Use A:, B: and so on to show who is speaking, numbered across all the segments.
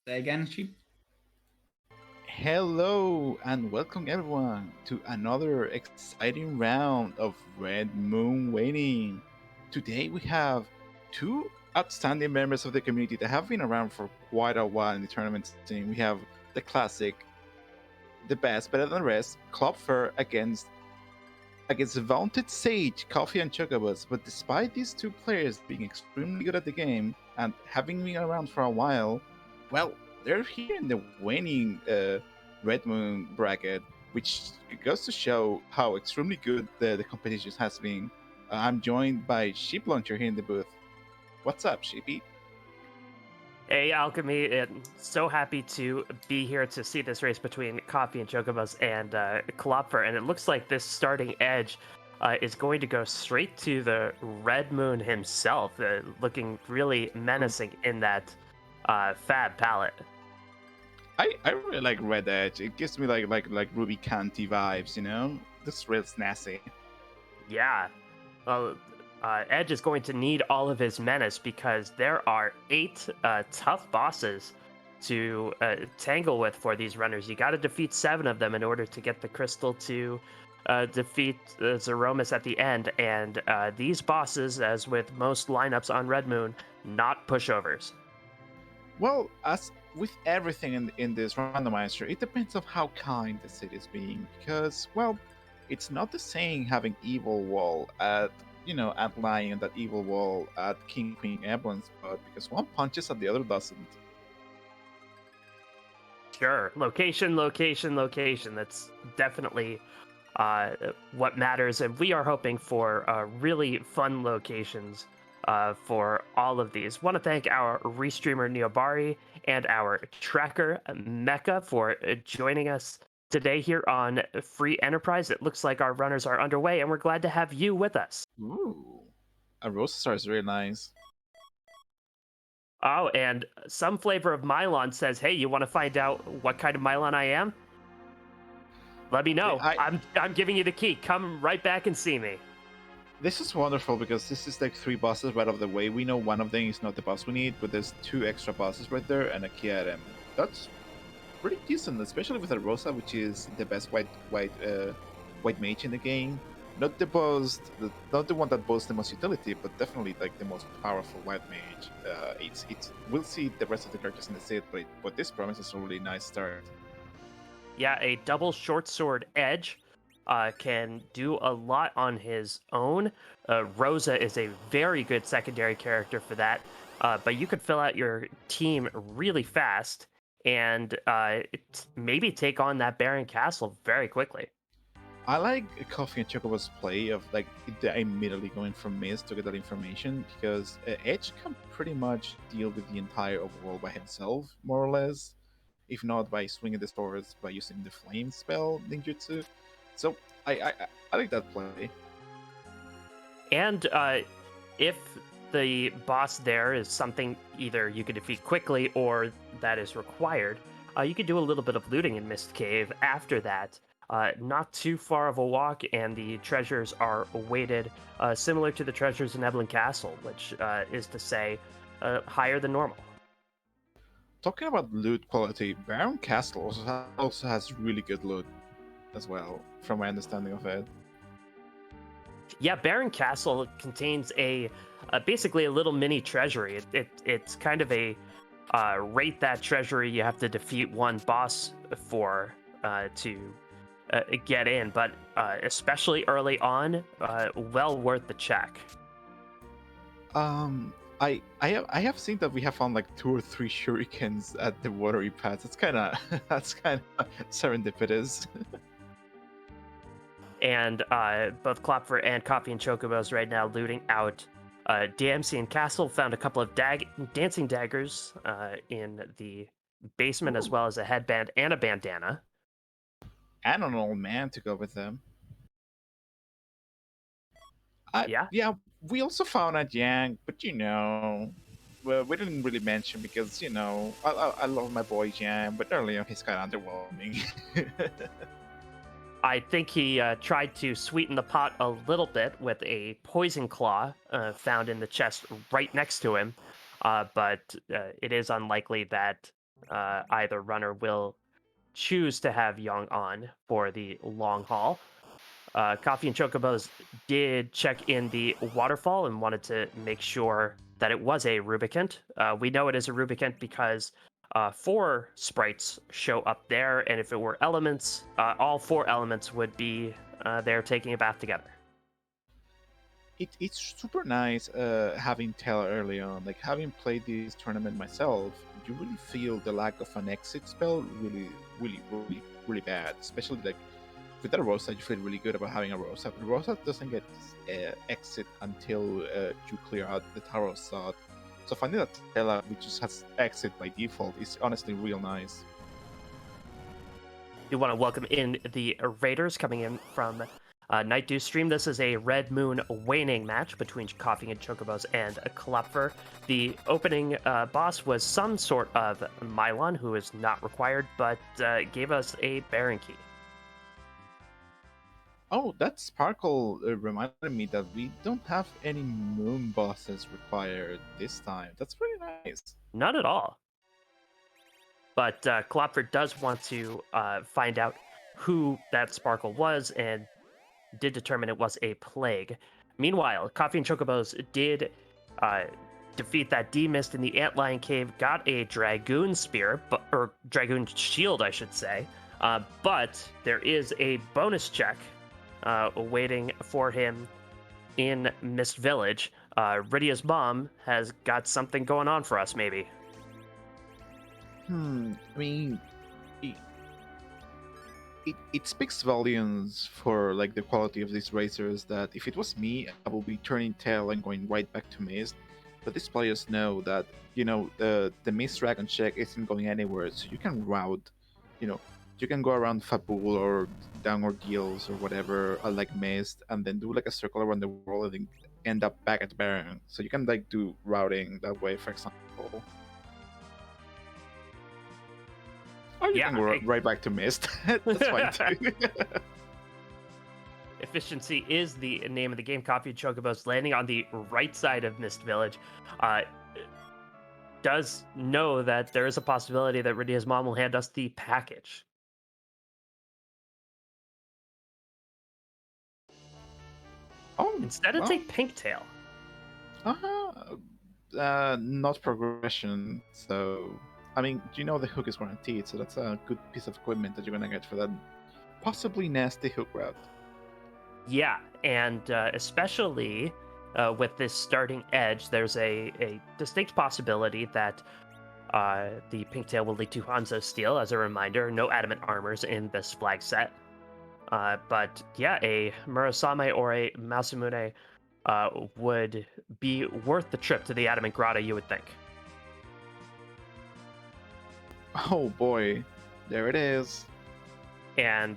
A: Say again, Sheep?
B: Hello and welcome everyone to another exciting round of Red Moon Waning. Today we have two outstanding members of the community that have been around for quite a while in the tournament scene. We have the classic, the best, better than the rest, Klopfer against the vaunted sage, Coffee and Chocobos. But despite these two players being extremely good at the game and having been around for a while, well, they're here in the winning Red Moon bracket, which goes to show how extremely good the competition has been. I'm joined by Sheep Launcher here in the booth. What's up, Sheepy?
C: Hey, Alchemy, and so happy to be here to see this race between Coffee and Chocobos and Klopfer. And it looks like this starting edge is going to go straight to the Red Moon himself, looking really menacing in that fab palette.
B: I really like Red Edge. It gives me like Ruby Canty vibes, you know? This real snazzy.
C: Yeah. Well, Edge is going to need all of his menace because there are 8 tough bosses to tangle with for these runners. You got to defeat 7 of them in order to get the crystal to defeat Zeromus at the end. And these bosses, as with most lineups on Red Moon, not pushovers.
B: Well, as with everything in this randomizer, it depends on how kind the city is being. Because, well, it's not the same having evil wall at at Lion, that evil wall at King Queen Ebon's spot, because one punches and the other doesn't.
C: Sure, location, location, location. That's definitely what matters, and we are hoping for really fun locations for all of these. Want to thank our restreamer Neobari and our tracker Mecca for joining us today here on Free Enterprise. It looks like our runners are underway, and we're glad to have you with us.
B: Ooh, a Rosa Star is really nice.
C: Oh, and some flavor of Mylon says, "Hey, you want to find out what kind of Mylon I am? Let me know.
B: I
C: I'm giving you the key. Come right back and see me."
B: This is wonderful because this is like 3 bosses right off the way. We know one of them is not the boss we need, but there's 2 extra bosses right there and a key item. That's pretty decent, especially with a Rosa, which is the best white mage in the game. Not not the one that boasts the most utility, but definitely like the most powerful white mage. It's we'll see the rest of the characters in the set, but this promises a really nice start.
C: Yeah, a double short sword Edge can do a lot on his own. Rosa is a very good secondary character for that, but you could fill out your team really fast and maybe take on that Baron Castle very quickly.
B: I like Coffee and Chocobo's play of like immediately going from Mist to get that information because Edge can pretty much deal with the entire overworld by himself, more or less, if not by swinging the swords by using the flame spell ninjutsu. So I like that play.
C: And if the boss there is something either you could defeat quickly or that is required, you could do a little bit of looting in Mist Cave after that. Not too far of a walk, and the treasures are weighted similar to the treasures in Evelyn Castle, which is to say, higher than normal.
B: Talking about loot quality, Baron Castle also has really good loot as well, from my understanding of it.
C: Yeah, Baron Castle contains a basically a little mini treasury. It's kind of a rate that treasury. You have to defeat one boss for to get in, but especially early on, well worth the check.
B: I have seen that we have found like 2 or 3 shurikens at the watery paths. It's kind of that's kind of serendipitous.
C: And both Klopfer and Coffee and Chocobos right now looting out DMC and Castle. Found a couple of dancing daggers in the basement, as
B: Ooh.
C: well as a headband and a bandana.
B: And an old man to go with them.
C: Yeah.
B: Yeah, we also found a Yang, but well, we didn't really mention because I love my boy Yang, but early on he's kind of underwhelming.
C: I think he tried to sweeten the pot a little bit with a poison claw found in the chest right next to him, but it is unlikely that either runner will choose to have Young on for the long haul. Coffee and Chocobos did check in the waterfall and wanted to make sure that it was a Rubicant. We know it is a Rubicant because 4 sprites show up there, and if it were elements, all 4 elements would be there taking a bath together.
B: It's super nice having Tail early on. Like having played this tournament myself, you really feel the lack of an exit spell really bad. Especially like with that Rosa, you feel really good about having a Rosa. But Rosa doesn't get exit until you clear out the Tarot Sod. So finding that Tela, which just has exit by default, is honestly real nice.
C: You want to welcome in the Raiders coming in from Night Dew Stream. This is a Red Moon Waning match between Coffee and Chocobos and Klopfer. The opening boss was some sort of Mylon, who is not required, but gave us a Baron Key.
B: Oh, that Sparkle reminded me that we don't have any moon bosses required this time. That's pretty nice.
C: Not at all. But Klopfer does want to find out who that Sparkle was and did determine it was a plague. Meanwhile, Coffee and Chocobos did defeat that D-Mist in the Antlion Cave, got a Dragoon Spear, or Dragoon Shield, I should say. But there is a bonus check waiting for him in Mist Village. Rydia's mom has got something going on for us, maybe.
B: I mean, it speaks volumes for like the quality of these racers that if it was me, I will be turning tail and going right back to Mist. But these players know that, the Mist Dragon check isn't going anywhere, so you can route, you can go around Fabul or down Ordeals or whatever, like Mist, and then do like a circle around the world and then end up back at Baron. So you can like do routing that way, for example. Or you can go right back to Mist. That's fine too.
C: Efficiency is the name of the game. Coffee and Chocobos landing on the right side of Mist Village. Does know that there is a possibility that Rydia's mom will hand us the package.
B: Oh,
C: instead it's a pink tail.
B: Not progression. So, I mean, the hook is guaranteed, so that's a good piece of equipment that you're gonna get for that possibly nasty hook route.
C: Yeah, and especially with this starting edge, there's a distinct possibility that the pink tail will lead to Hanzo Steel. As a reminder, no adamant armors in this flag set. But yeah, a Murasame or a Masamune would be worth the trip to the Adamant Grotto, you would think.
B: Oh boy, there it is.
C: And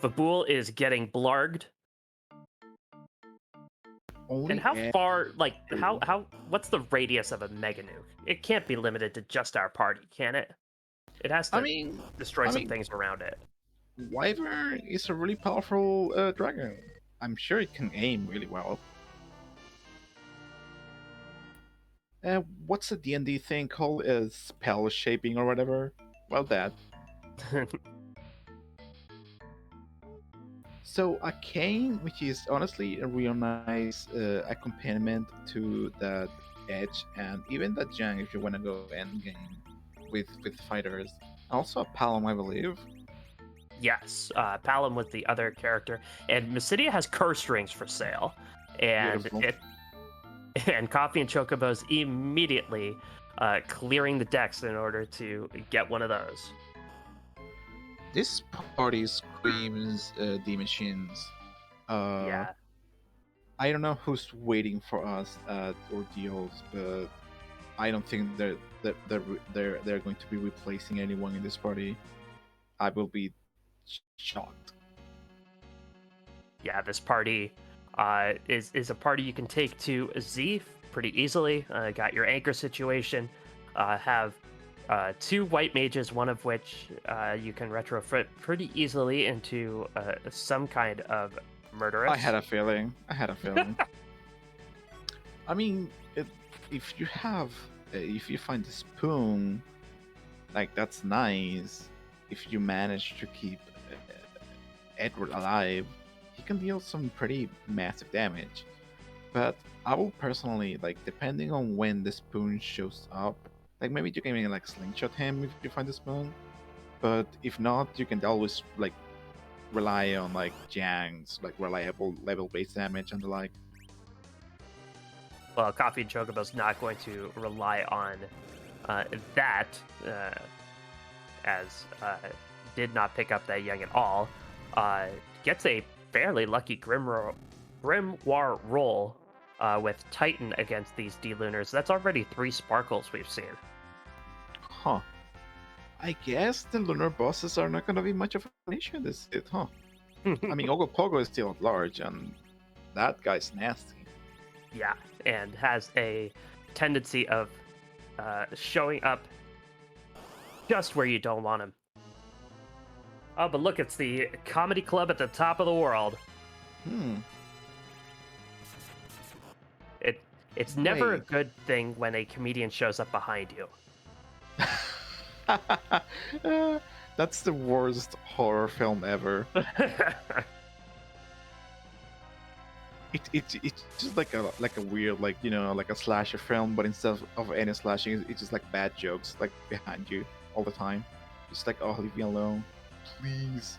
C: Fabul is getting blarged. And how far, what's the radius of a Mega Nuke? It can't be limited to just our party, can it? It has to destroy some things around it.
B: Wyvern is a really powerful dragon. I'm sure it can aim really well. What's the D&D thing called? Spell shaping or whatever? Well, that. So a cane, which is honestly a real nice accompaniment to that edge, and even that Jang if you want to go endgame with fighters. Also a Palom, I believe.
C: Yes, Palom was the other character, and Mysidia has curse rings for sale, and and Coffee and Chocobos immediately clearing the decks in order to get one of those.
B: This party screams the machines.
C: Yeah.
B: I don't know who's waiting for us at Ordeals, but I don't think they're going to be replacing anyone in this party. I will be shocked.
C: Yeah, this party is a party you can take to Z pretty easily. Got your anchor situation. Have 2 white mages, one of which you can retrofit pretty easily into some kind of murderess.
B: I had a feeling. I mean, if you find the spoon, Like that's nice. If you manage to keep Edward alive, he can deal some pretty massive damage. But I will personally like, depending on when the spoon shows up, like maybe you can even like slingshot him if you find the spoon. But if not, you can always like rely on like Jang's like reliable level base damage and the like.
C: Well, Coffee and Chocobo's not going to rely on that, as did not pick up that young at all. Gets a fairly lucky Grimoire roll with Titan against these D-Lunars. That's already 3 sparkles we've seen.
B: Huh. I guess the lunar bosses are not gonna be much of an issue this hit, huh? I mean, Ogopogo is still at large, and that guy's nasty.
C: Yeah, and has a tendency of showing up just where you don't want him. Oh, but look, it's the comedy club at the top of the world. It's never a good thing when a comedian shows up behind you.
B: That's the worst horror film ever. It's just like a weird, like, you know, like a slasher film, but instead of any slashing, it's just like bad jokes like behind you all the time. Just like, oh, leave me alone, please.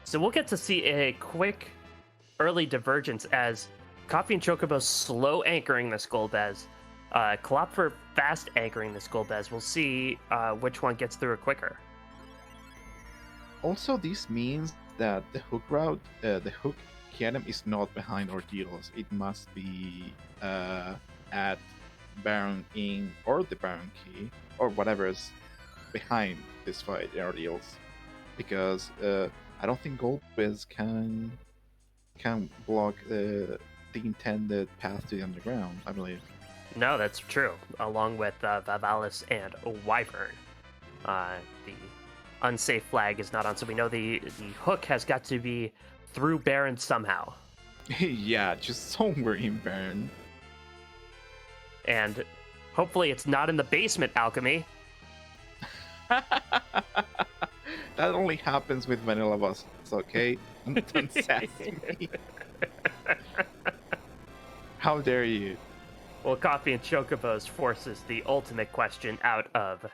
C: So we'll get to see a quick early divergence as Coffee and Chocobo's slow anchoring this Golbez, Klopfer fast anchoring this Golbez. We'll see which one gets through it quicker.
B: Also, this means that the hook route, the hook Kianem is not behind Ordeals. It must be at Baron Ing or the Baron Key or whatever is behind this fight in Ordeals, because I don't think Golbez can block the intended path to the underground, I believe.
C: No, that's true. Along with Vavalis and Wyvern, the unsafe flag is not on, so we know the hook has got to be through Baron somehow.
B: Yeah, just somewhere in Baron.
C: And hopefully it's not in the basement, Alchemy.
B: That only happens with vanilla bosses, okay? Don't sass me. How dare you?
C: Well, Coffee and Chocobos forces the ultimate question out of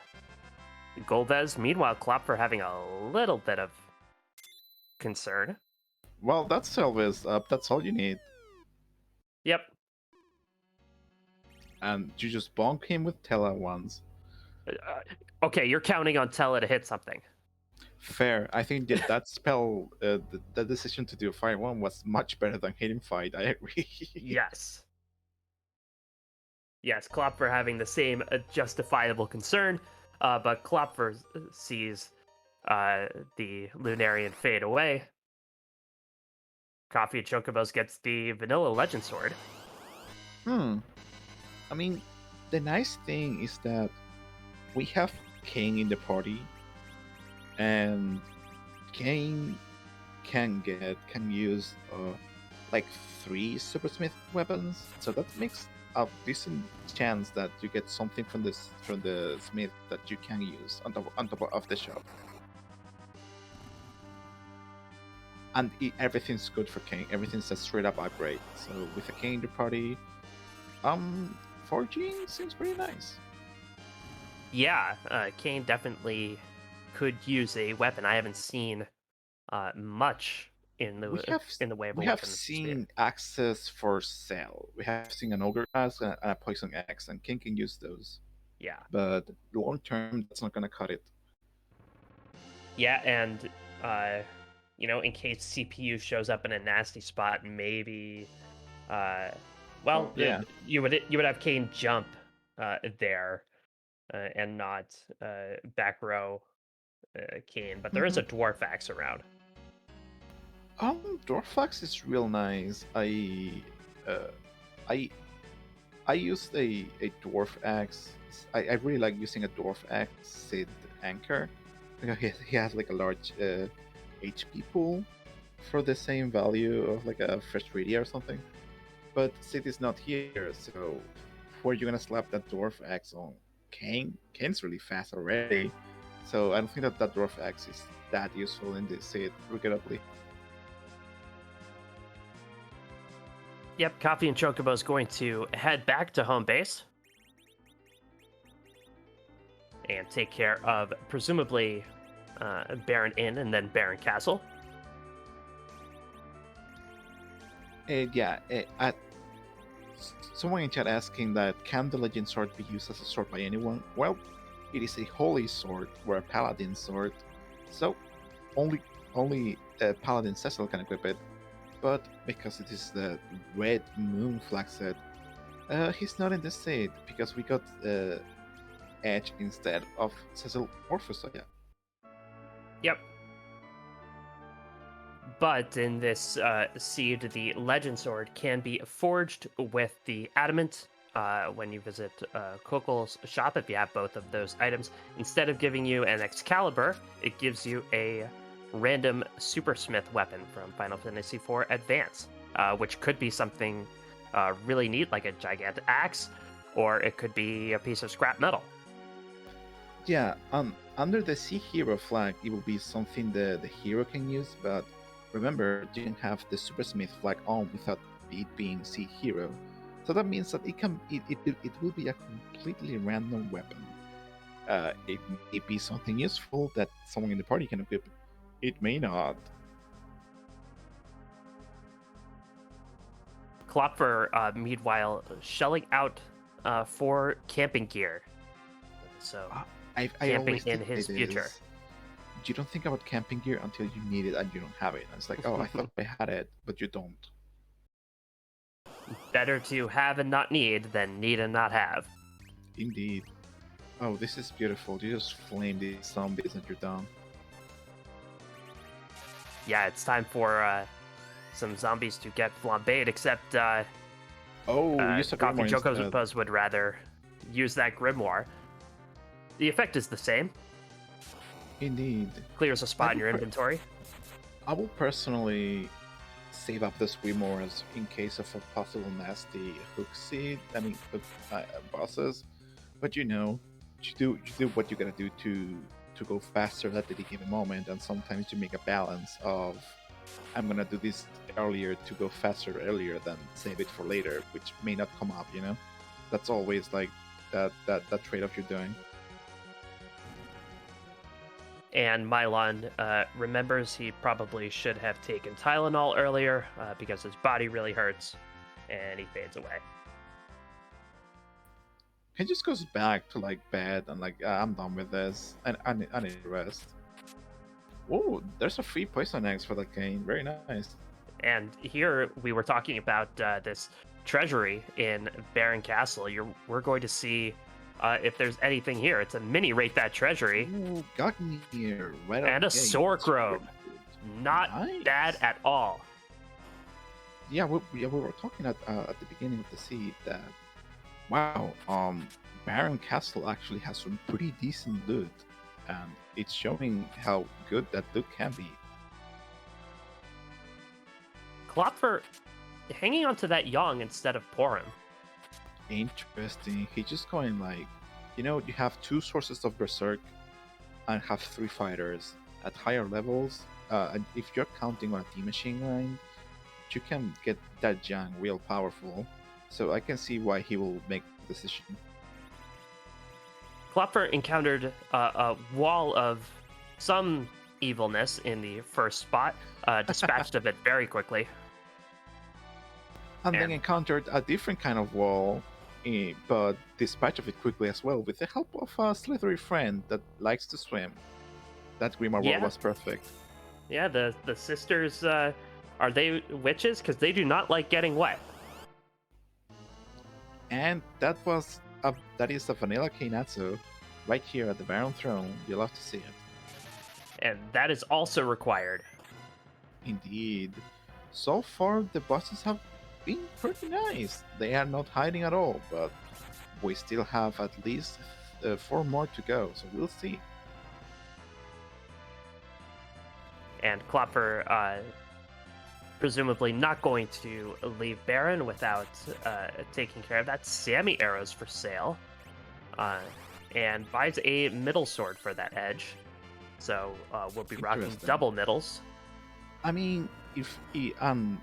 C: Golbez. Meanwhile, Klopfer having a little bit of concern.
B: Well, that's always up. That's all you need.
C: Yep.
B: And you just bonk him with Tela once.
C: Okay, you're counting on Tela to hit something.
B: Fair. I think that spell, the decision to do Fire 1 was much better than hitting Fight. I agree.
C: Yes. Yes, Klopfer having the same justifiable concern, but Klopfer sees the Lunarian fade away. Coffee and Chocobos gets the Vanilla Legend Sword.
B: I mean, the nice thing is that we have Kane in the party, and Kane can use like 3 Supersmith weapons, so that makes a decent chance that you get something from the smith that you can use on top of the shop. And everything's good for Kane. Everything's a straight up upgrade. So with a Kane in the party, forging seems pretty nice.
C: Yeah, Kane definitely could use a weapon. I haven't seen much in the way of a weapon.
B: We have seen access for sale. We have seen an Ogre Axe and a Poison Axe, and King can use those.
C: Yeah.
B: But long term, that's not gonna cut it.
C: Yeah, and in case CPU shows up in a nasty spot, maybe you would have Kane jump there and not back row Kane, but there is a Dwarf Axe around.
B: Dwarf Axe is real nice. I used a Dwarf Axe. I really like using a Dwarf Axe Sid Anchor. He has like a large HP pool for the same value of like a Fresh 3D or something. But Sid is not here, so where are you gonna slap that Dwarf Axe on? Kane? Kane's really fast already. So I don't think that Dwarf Axe is that useful in this seed, regrettably.
C: Yep, Coffee and Chocobo is going to head back to home base and take care of presumably Baron Inn and then Baron Castle.
B: Yeah, someone in chat asking that can the Legend Sword be used as a sword by anyone? Well, it is a holy sword or a paladin sword, so only Paladin Cecil can equip it. But because it is the Red Moon flag set, he's not in the set because we got Edge instead of Cecil Orphosia.
C: Yep. But in this seed, the Legend Sword can be forged with the Adamant when you visit Kokol's shop if you have both of those items. Instead of giving you an Excalibur, it gives you a random Supersmith weapon from Final Fantasy IV Advance, which could be something really neat, like a gigantic axe, or it could be a piece of scrap metal.
B: Yeah, under the Sea Hero flag, it will be something the hero can use, but remember, you can have the Supersmith flag on without it being Sea Hero. So that means that it will be a completely random weapon. It may be something useful that someone in the party can equip. It may not.
C: Klopfer, meanwhile, shelling out for camping gear. So,
B: I
C: camping
B: always
C: in
B: think
C: his future.
B: You don't think about camping gear until you need it and you don't have it. And it's like, oh, I thought I had it, but you don't.
C: Better to have and not need than need and not have.
B: Indeed. Oh, this is beautiful. You just flame these zombies and you're done.
C: Yeah, it's time for some zombies to get flambéed, except
B: use a
C: Coffee
B: Grimoire instead.
C: Chocobos would rather use that Grimoire. The effect is the same.
B: Indeed.
C: Clears a spot in your inventory.
B: I will personally save up the Grimoires in case of a possible nasty hook seed. I mean, bosses. But you know, you do what you gotta do to go faster at any given moment, and sometimes you make a balance of I'm gonna do this earlier to go faster earlier than save it for later, which may not come up. You know, that's always like that trade-off you're doing.
C: And Mylon remembers he probably should have taken Tylenol earlier because his body really hurts, and he fades away.
B: He just goes back to like bed and like I'm done with this, and I need rest. Oh, there's a free poison eggs for that game. Very nice.
C: And here we were talking about this treasury in Baron Castle. We're going to see if there's anything here. It's a mini rate that treasury.
B: Ooh, got me here. Right
C: and a Sork robe. Not
B: nice.
C: bad at all.
B: Yeah, we were talking at the beginning of the seed that wow, Baron Castle actually has some pretty decent loot, and it's showing how good that loot can be.
C: Klopfer hanging on to that Yang instead of Porum.
B: Interesting. He's just going like, you know, you have two sources of Berserk and have three fighters at higher levels. And if you're counting on a D-Machine line, you can get that Yang real powerful. So I can see why he will make the decision.
C: Klopfer encountered a wall of some evilness in the first spot, dispatched of it very quickly.
B: And then encountered a different kind of wall, but dispatched of it quickly as well, with the help of a slithery friend that likes to swim. That Grimoire wall was perfect.
C: Yeah, the sisters, are they witches? Because they do not like getting wet.
B: And that is a vanilla Keinatsu right here at the Baron Throne. You'll love to see it.
C: And that is also required.
B: Indeed. So far, the bosses have been pretty nice. They are not hiding at all, but we still have at least 4 more to go, so we'll see.
C: And Klopfer, presumably not going to leave Baron without taking care of that. Sammy arrows for sale. and buys a middle sword for that edge. So we'll be rocking
B: Interesting.
C: double middles.
B: I mean, if on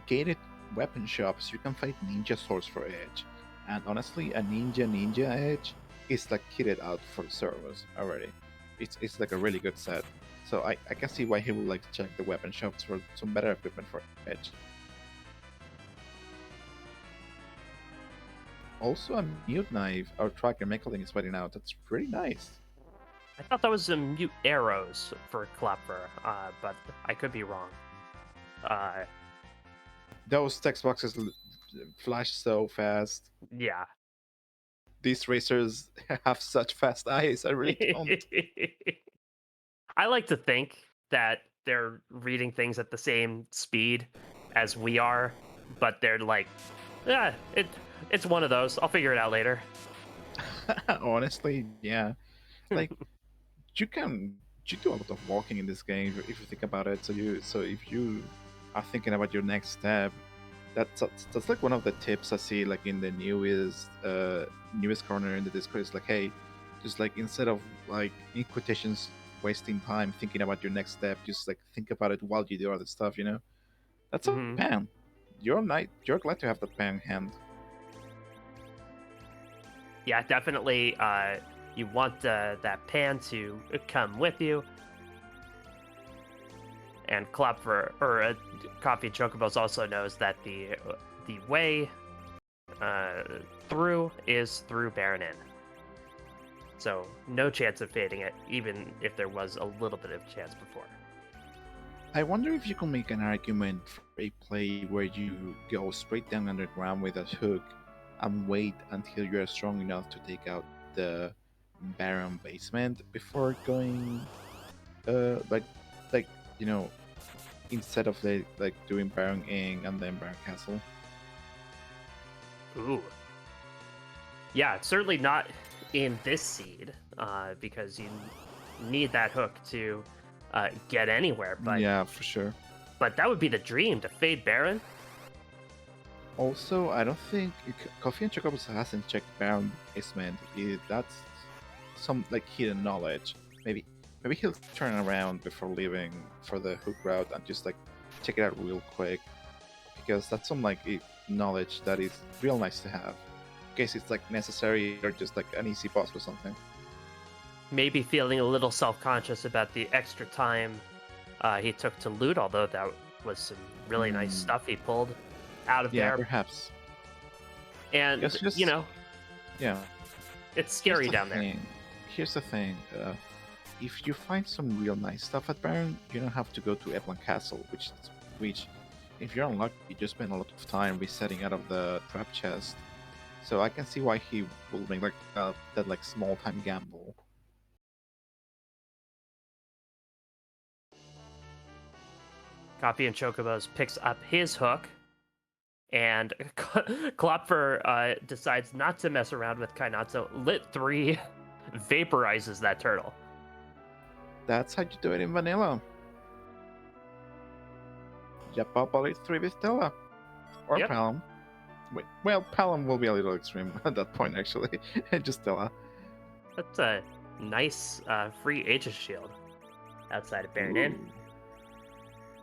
B: gated weapon shops, you can find ninja swords for edge, and honestly, a ninja edge is like kitted out for servers already. It's like a really good set. So I can see why he would like to check the weapon shops for some better equipment for edge. Also, a mute knife or tracker mechaling is waiting out. That's pretty nice.
C: I thought that was some mute arrows for Klopfer, but I could be wrong.
B: Those text boxes flash so fast.
C: Yeah.
B: These racers have such fast eyes. I really don't.
C: I like to think that they're reading things at the same speed as we are, but they're like, yeah, it's one of those. I'll figure it out later.
B: Honestly, yeah. Like you can you do a lot of walking in this game if you think about it. So if you are thinking about your next step, that's like one of the tips I see like in the newest corner in the Discord is like, hey, just like instead of like in quotations wasting time thinking about your next step, just like think about it while you do other stuff. That's a
C: Mhm.
B: pan. You're glad to have that pan in hand.
C: Yeah, definitely. You want that pan to come with you. And Klopfer or Coffee and Chocobos also knows that the way through is through Baron Inn. So no chance of fading it, even if there was a little bit of chance before.
B: I wonder if you can make an argument for a play where you go straight down underground with a hook and wait until you're strong enough to take out the Baron basement before going, like, like you know, instead of like doing Baron Ing and then Baron Castle.
C: Ooh. Yeah, certainly not in this seed, because you need that hook to get anywhere. But
B: Yeah, for sure.
C: but that would be the dream to fade Baron.
B: Also, I don't think Coffee and Chocobos hasn't checked Baron basement. That's some like hidden knowledge. Maybe he'll turn around before leaving for the hook route and just like check it out real quick, because that's some like knowledge that is real nice to have in case it's like necessary or just like an easy boss or something.
C: Maybe feeling a little self-conscious about the extra time he took to loot, although that was some really nice stuff he pulled out of
B: Yeah,
C: there.
B: perhaps.
C: And
B: Just yeah.
C: it's scary down there.
B: Here's the thing. If you find some real nice stuff at Baron, you don't have to go to Eblan Castle, which, if you're unlucky, you just spend a lot of time resetting out of the trap chest. So I can see why he will make like that like small time gamble.
C: Coffee and Chocobos picks up his hook, and Klopfer decides not to mess around with Kainatsu. Lit 3 vaporizes that turtle.
B: That's how you do it in vanilla. You pop a Lit 3 with Stella. Or
C: Yep.
B: Palom. Wait, well, Palom will be a little extreme at that point, actually. Just Stella.
C: That's a nice free Aegis shield outside of Baron Inn.
B: Ooh.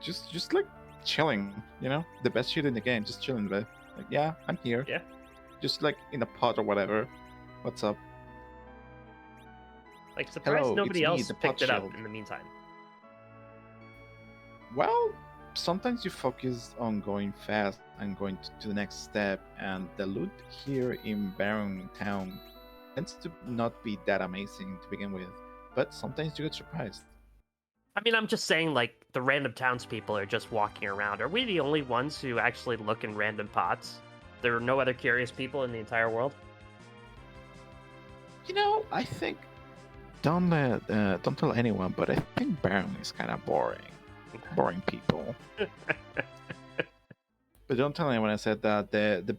B: Just like chilling, the best shit in the game, just chilling, but like, yeah, I'm here.
C: Yeah.
B: Just like in a pod or whatever. What's up?
C: Like, surprised
B: Hello,
C: nobody
B: it's me,
C: else
B: the
C: picked
B: pod
C: it up
B: shield.
C: in the meantime.
B: Well, sometimes you focus on going fast and going to the next step, and the loot here in Baron Town tends to not be that amazing to begin with, but sometimes you get surprised.
C: I mean, I'm just saying, like, the random townspeople are just walking around. Are we the only ones who actually look in random pots? There are no other curious people in the entire world?
B: I think don't tell anyone, but I think Baron is kind of boring people. But don't tell anyone I said that. The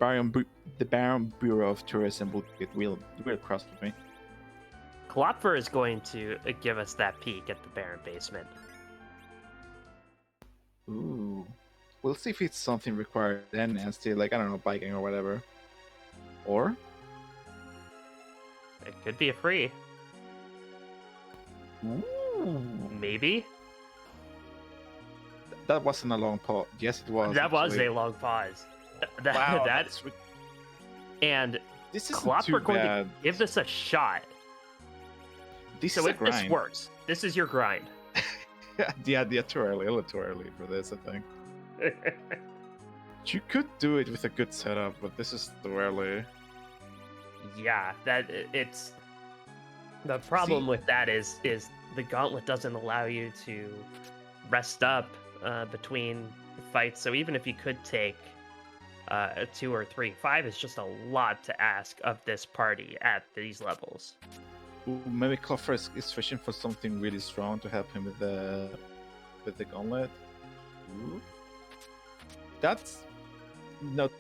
B: Baron Bureau of Tourism will get real cross with me.
C: Klopfer is going to give us that peek at the Baron basement.
B: Ooh, we'll see if it's something required then, and still like I don't know, biking or whatever, or
C: It could be a free.
B: Ooh.
C: Maybe.
B: That wasn't a long pause. Yes, it was.
C: That was
B: actually.
C: a long pause.
B: Wow,
C: That and
B: this isn't
C: Klopfer
B: too
C: going to
B: bad.
C: give this a shot.
B: This
C: So
B: is a
C: if this
B: grind.
C: works, this is your grind.
B: Yeah, too early. A little too early for this, I think. You could do it with a good setup, but this is too early.
C: Yeah, it's the problem
B: See,
C: with that is the gauntlet doesn't allow you to rest up between fights. So even if you could take a 2 or 3, 5 is just a lot to ask of this party at these levels.
B: maybe Klopfer is fishing for something really strong to help him with the gauntlet. Ooh. That's not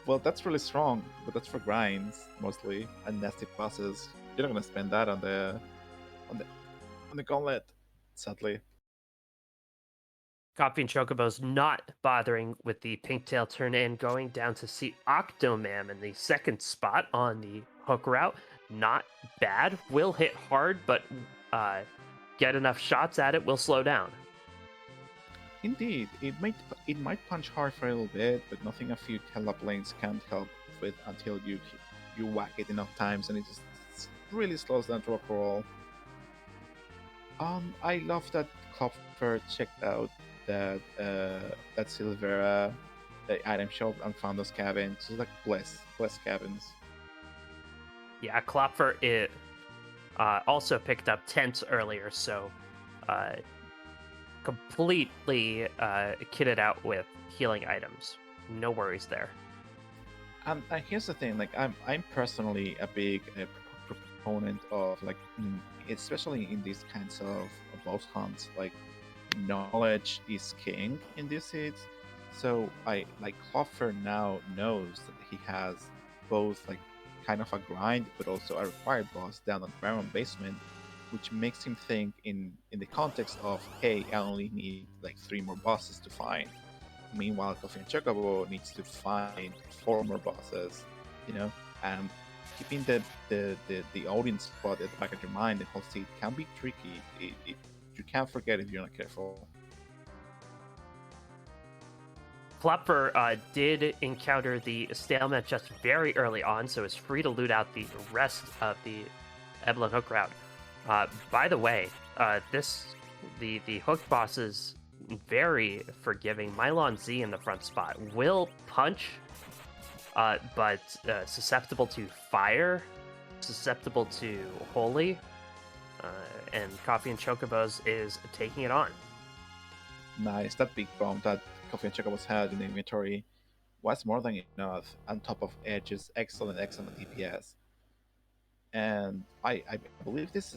B: well. That's really strong, but that's for grinds mostly and nasty bosses. You're not gonna spend that on the gauntlet, sadly.
C: Coffee and Chocobos not bothering with the Pinktail turn in, going down to see Octomam in the second spot on the hook route. Not bad. Will hit hard, but get enough shots at it will slow down.
B: Indeed, it might punch hard for a little bit, but nothing a few Telop lanes can't help with until you whack it enough times, and it just really slows down to a crawl. I love that Klopfer checked out that Silvera item shop and found those cabins. It's like bless cabins.
C: Yeah, Klopfer it also picked up tents earlier, so completely kitted out with healing items. No worries there.
B: And here's the thing, like I'm personally a big proponent of like, especially in these kinds of boss hunts, like knowledge is king in these seeds. So I like Klopfer now knows that he has both like kind of a grind, but also a required boss down at Baron Basement, which makes him think in the context of, hey, I only need like 3 more bosses to find. Meanwhile, Coffee and Chocobo needs to find 4 more bosses, you know, and keeping the audience spot at the back of your mind the whole seed can be tricky. You can't forget if you're not careful.
C: Klopfer did encounter the stalemate just very early on, so is free to loot out the rest of the Evelyn Hook route. By the way, the hook boss is very forgiving. Mylon Z in the front spot will punch, but susceptible to fire, susceptible to holy, and Coffee and Chocobos is taking it on.
B: Nice, that big bomb that Coffee and Chocobos had in the inventory was more than enough, on top of Edge's excellent DPS. And I believe this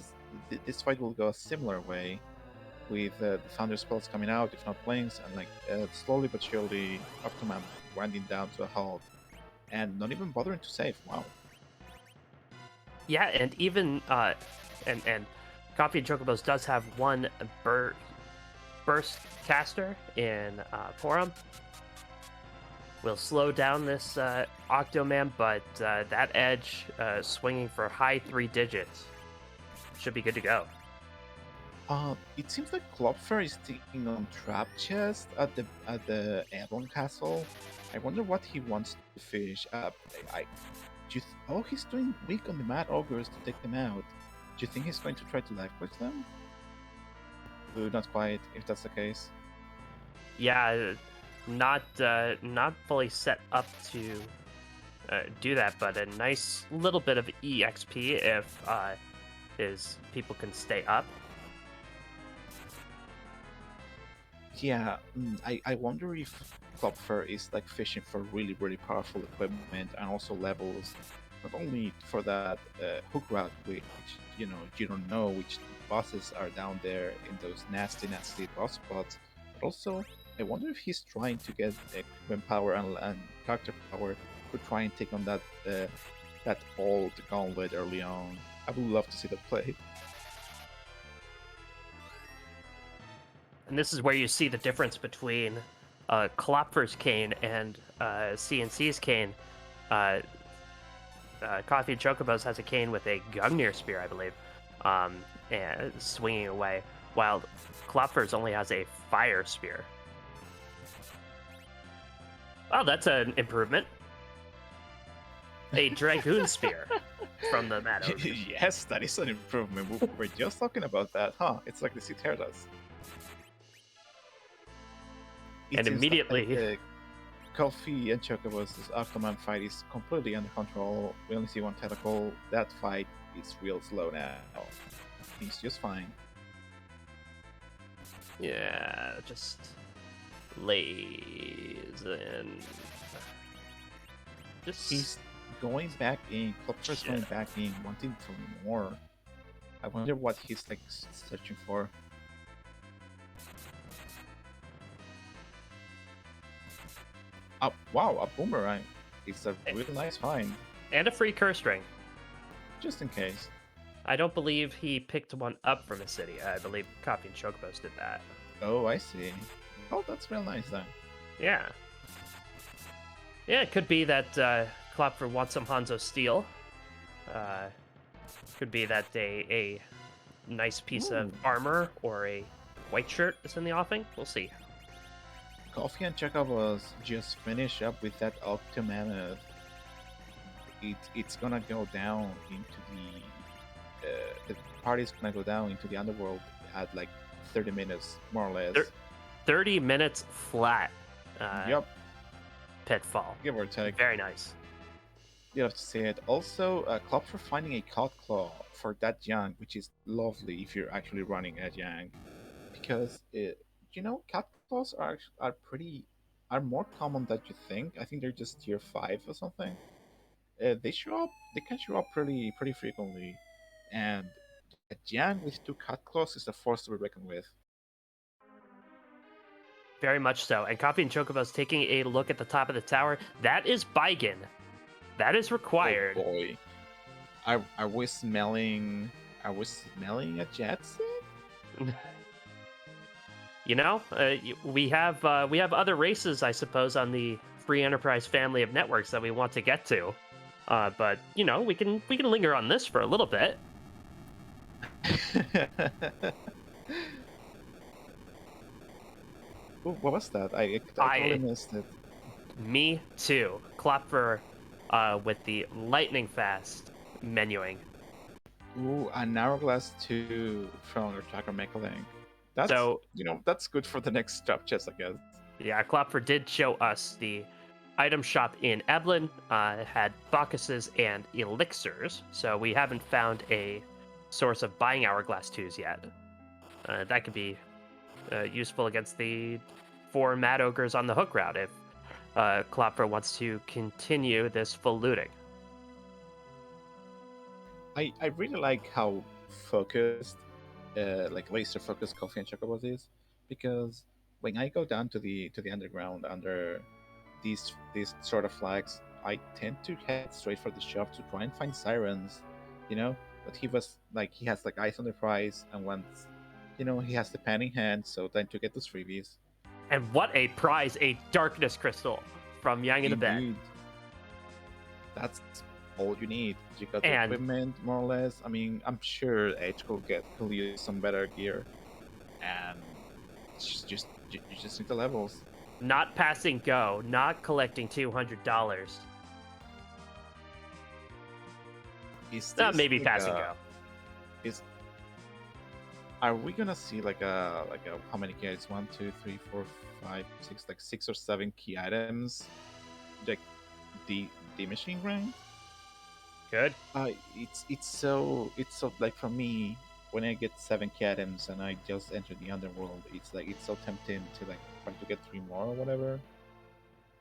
B: fight will go a similar way, with the Thunder spells coming out, if not planes, and like slowly but surely Octomam grinding down to a halt, and not even bothering to save. Wow.
C: Yeah, and even and Coffee and Chocobos does have one burst caster in Forum. Will slow down this Octoman, but that edge swinging for high 3 digits should be good to go.
B: It seems like Klopfer is taking on Trap Chest at the Avon Castle. I wonder what he wants to fish up. He's doing weak on the Mad Ogres to take them out. Do you think he's going to try to life push them? Not quite, if that's the case.
C: Yeah, not fully set up to do that, but a nice little bit of EXP if his people can stay up.
B: Yeah, I wonder if Klopfer is like fishing for really, really powerful equipment and also levels, not only for that hook route, which you don't know which bosses are down there in those nasty boss spots, but also I wonder if he's trying to get equipment power and character power to try and take on that old gauntlet early on. I would love to see that play.
C: And this is where you see the difference between Klopfer's cane and CNC's cane. Coffee and Chocobos has a cane with a Gungnir Spear, I believe, and swinging away, while Klopfer's only has a Fire Spear. Oh, that's an improvement. A Dragoon Spear from the Mad Ogre.
B: Yes, that is an improvement. We're just talking about that, huh? It's like the Citerdas.
C: And immediately...
B: Coffee and Chocobos' Octoman fight is completely under control. We only see one tentacle. That fight is real slow now. He's just fine.
C: Yeah, just lays in.
B: He's going back in. Klopfer's going back in, wanting for more. I wonder what he's like searching for. Wow, a boomerang. It's a really nice find.
C: And a free curse ring.
B: Just in case.
C: I don't believe he picked one up from a city. I believe Coffee and Chocobos did that.
B: Oh, I see. Oh, that's real nice then.
C: Yeah. Yeah, it could be that Klopfer wants some Hanzo steel. Could be that a nice piece of armor or a white shirt is in the offing. We'll see.
B: Coffee and Chocobos just finish up with that Optimammoth. It's gonna go down into the party's gonna go down into the underworld at like 30 minutes, more or less.
C: 30 minutes flat.
B: Yep.
C: Pitfall.
B: Give or take.
C: Very nice.
B: You have to say it. Also, Klopfer finding a Cut Claw for that Yang, which is lovely if you're actually running a Yang, because Cut Claws are more common than you think. I think they're just tier 5 or something. They can show up pretty frequently, and a Yang with 2 Cut Claws is a force to be reckoned with.
C: Very much so. And Coffee and Chocobos taking a look at the top of the tower. That is Baigen. That is required.
B: Oh boy. Are we smelling a Jetson?
C: We have other races, I suppose, on the Free Enterprise family of networks that we want to get to. But we can linger on this for a little bit.
B: Ooh, what was that? I totally missed it.
C: Me too. Klopfer with the lightning fast menuing.
B: Ooh, an Hourglass 2 from Attacker Mechalink. That's good for the next drop chest, I guess.
C: Yeah, Klopfer did show us the item shop in Eblin. It had Bacchuses and elixirs, so we haven't found a source of buying Hourglass 2s yet. That could be useful against the 4 Mad Ogres on the hook route if Klopfer wants to continue this full looting.
B: I really like how focused, like laser focused Coffee and Chocobos is, because when I go down to the underground under these sort of flags, I tend to head straight for the shop to try and find sirens, But he has like eyes on the prize, and once, he has the pen in hand, so then to get those freebies.
C: And what a prize! A Darkness Crystal from Yang in the Bed.
B: That's all you need. You got the equipment, more or less. I mean, I'm sure Edge could use some better gear, and you just need the levels.
C: Not passing go, not collecting $200. Maybe passing go.
B: Are we gonna see like a how many key items? 1, 2, 3, 4, 5, 6, like 6 or 7 key items, like the machine rank?
C: Good.
B: It's so like for me, when I get 7 key items and I just enter the underworld, it's so tempting to like try to get 3 more or whatever.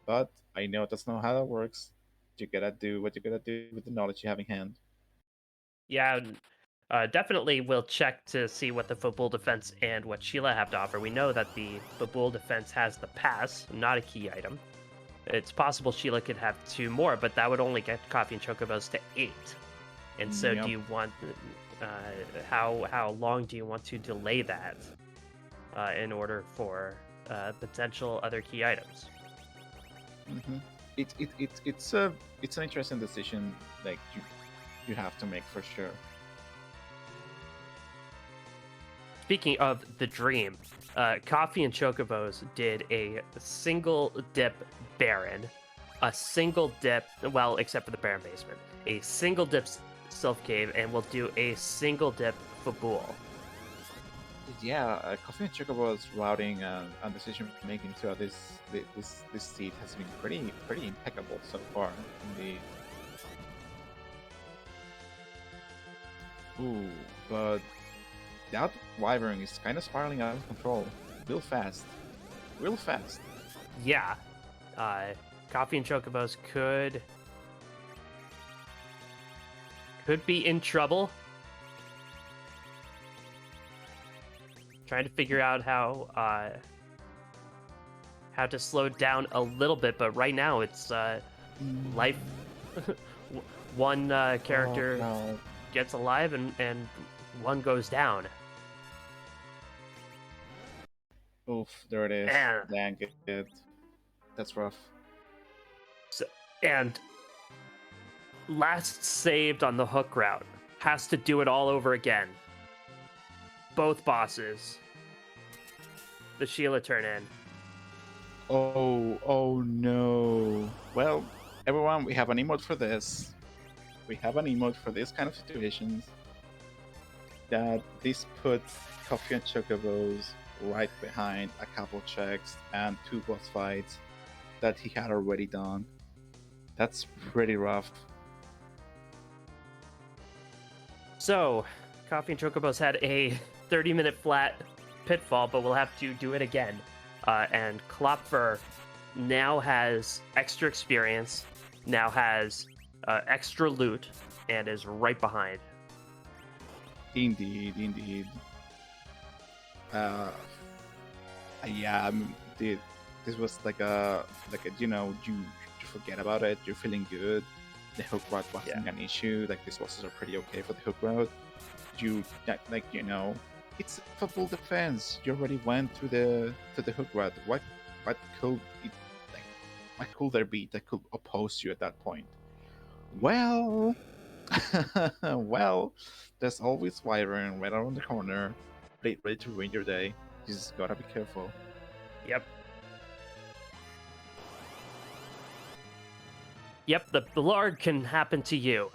B: But I know that's not how that works. You gotta do what you gotta do with the knowledge you have in hand.
C: Yeah. Definitely we'll check to see what the Fabul Defense and what Sheila have to offer. We know that the Fabul Defense has the pass, not a key item. It's possible Sheila could have 2 more, but that would only get Coffee and Chocobos to 8. And so do you want... how long do you want to delay that in order for potential other key items?
B: Mm-hmm. it's an interesting decision, like you have to make for sure.
C: Speaking of the dream, Coffee and Chocobos did a single dip Baron, a single dip, well, except for the Baron basement, a single dip Sylph Cave, and we'll do a single dip Fabul.
B: Yeah, Coffee and Chocobo's routing and decision making throughout this seed has been pretty impeccable so far. Indeed. Ooh, but that wyvern is kind of spiraling out of control, real fast, real fast.
C: Yeah, Coffee and Chocobos could be in trouble. Trying to figure out how to slow down a little bit, but right now it's life. One character gets alive and one goes down.
B: Oof, there it is.
C: And,
B: Dang it. That's rough.
C: And last saved on the hook route. Has to do it all over again. Both bosses. The Sheila turn in.
B: Oh no. Well, everyone, we have an emote for this. We have an emote for this kind of situations. That this puts Coffee and Chocobos right behind a couple checks and 2 boss fights that he had already done. That's pretty rough.
C: So, Coffee and Chocobos had a 30-minute flat pitfall, but we'll have to do it again. And Klopfer now has extra experience, now has extra loot, and is right behind.
B: Indeed. Yeah, I mean, this was like a you forget about it. You're feeling good. The hook route wasn't an issue. Like these bosses are pretty okay for the hook route. It's a full defense. You already went to the hook route. What could it like? What could there be that could oppose you at that point? Well, well, there's always Wyvern right around the corner, ready to ruin your day. You just gotta be careful.
C: Yep, the Lord can happen to you.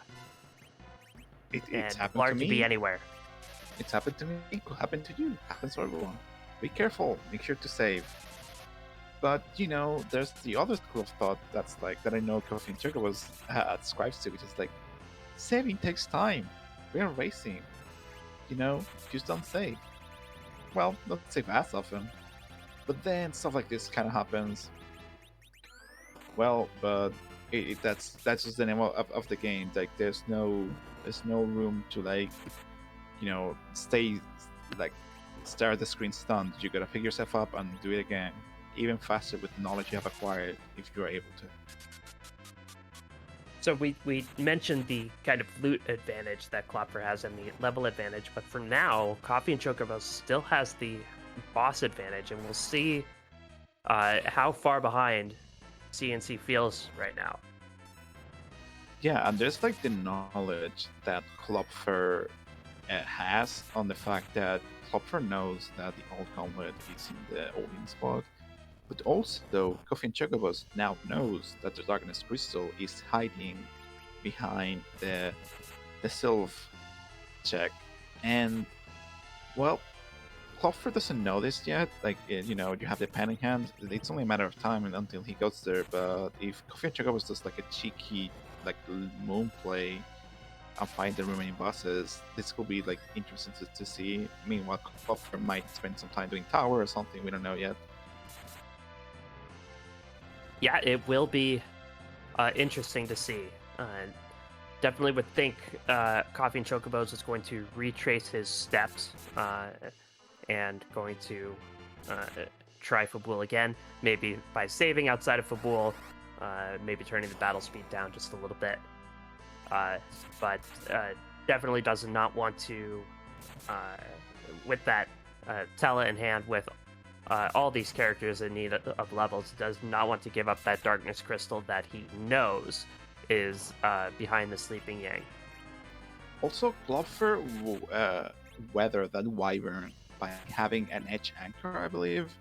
B: It's happened
C: Lord
B: to me.
C: can be anywhere.
B: It's happened to me. It could happen to you. Happens to everyone. Be careful. Make sure to save. But there's the other school of thought that's like that I know Coffee and Chocobos ascribes to, which is like saving takes time. We are racing. Just don't save. Well, not save as often. But then stuff like this kind of happens. Well, but that's just the name of the game. Like there's no room to stay stare at the screen stunned. You gotta pick yourself up and do it again, even faster with the knowledge you have acquired if you are able to.
C: So we mentioned the kind of loot advantage that Klopfer has and the level advantage, but for now, Coffee and Chocobos still has the boss advantage, and we'll see how far behind CNC feels right now.
B: Yeah, and there's the knowledge that Klopfer has on the fact that Klopfer knows that the old gauntlet is in the holding spot, but also Coffee and Chocobos now knows that the Darkness Crystal is hiding behind the Sylph check, and well, Klopfer doesn't know this yet. You have the panic hand. It's only a matter of time until he goes there. But if Coffee and Chocobos does a cheeky moon play and find the remaining bosses, this could be interesting to see. Meanwhile, Klopfer might spend some time doing tower or something. We don't know yet.
C: Yeah, it will be interesting to see. Definitely would think Coffee and Chocobos is going to retrace his steps and going to try Fabul again, maybe by saving outside of Fabul, maybe turning the battle speed down just a little bit. But definitely does not want to, with that Tela in hand, with all these characters in need of levels, does not want to give up that darkness crystal that he knows is behind the sleeping Yang.
B: Also, Klopfer weathered that wyvern by having an edge anchor, I believe,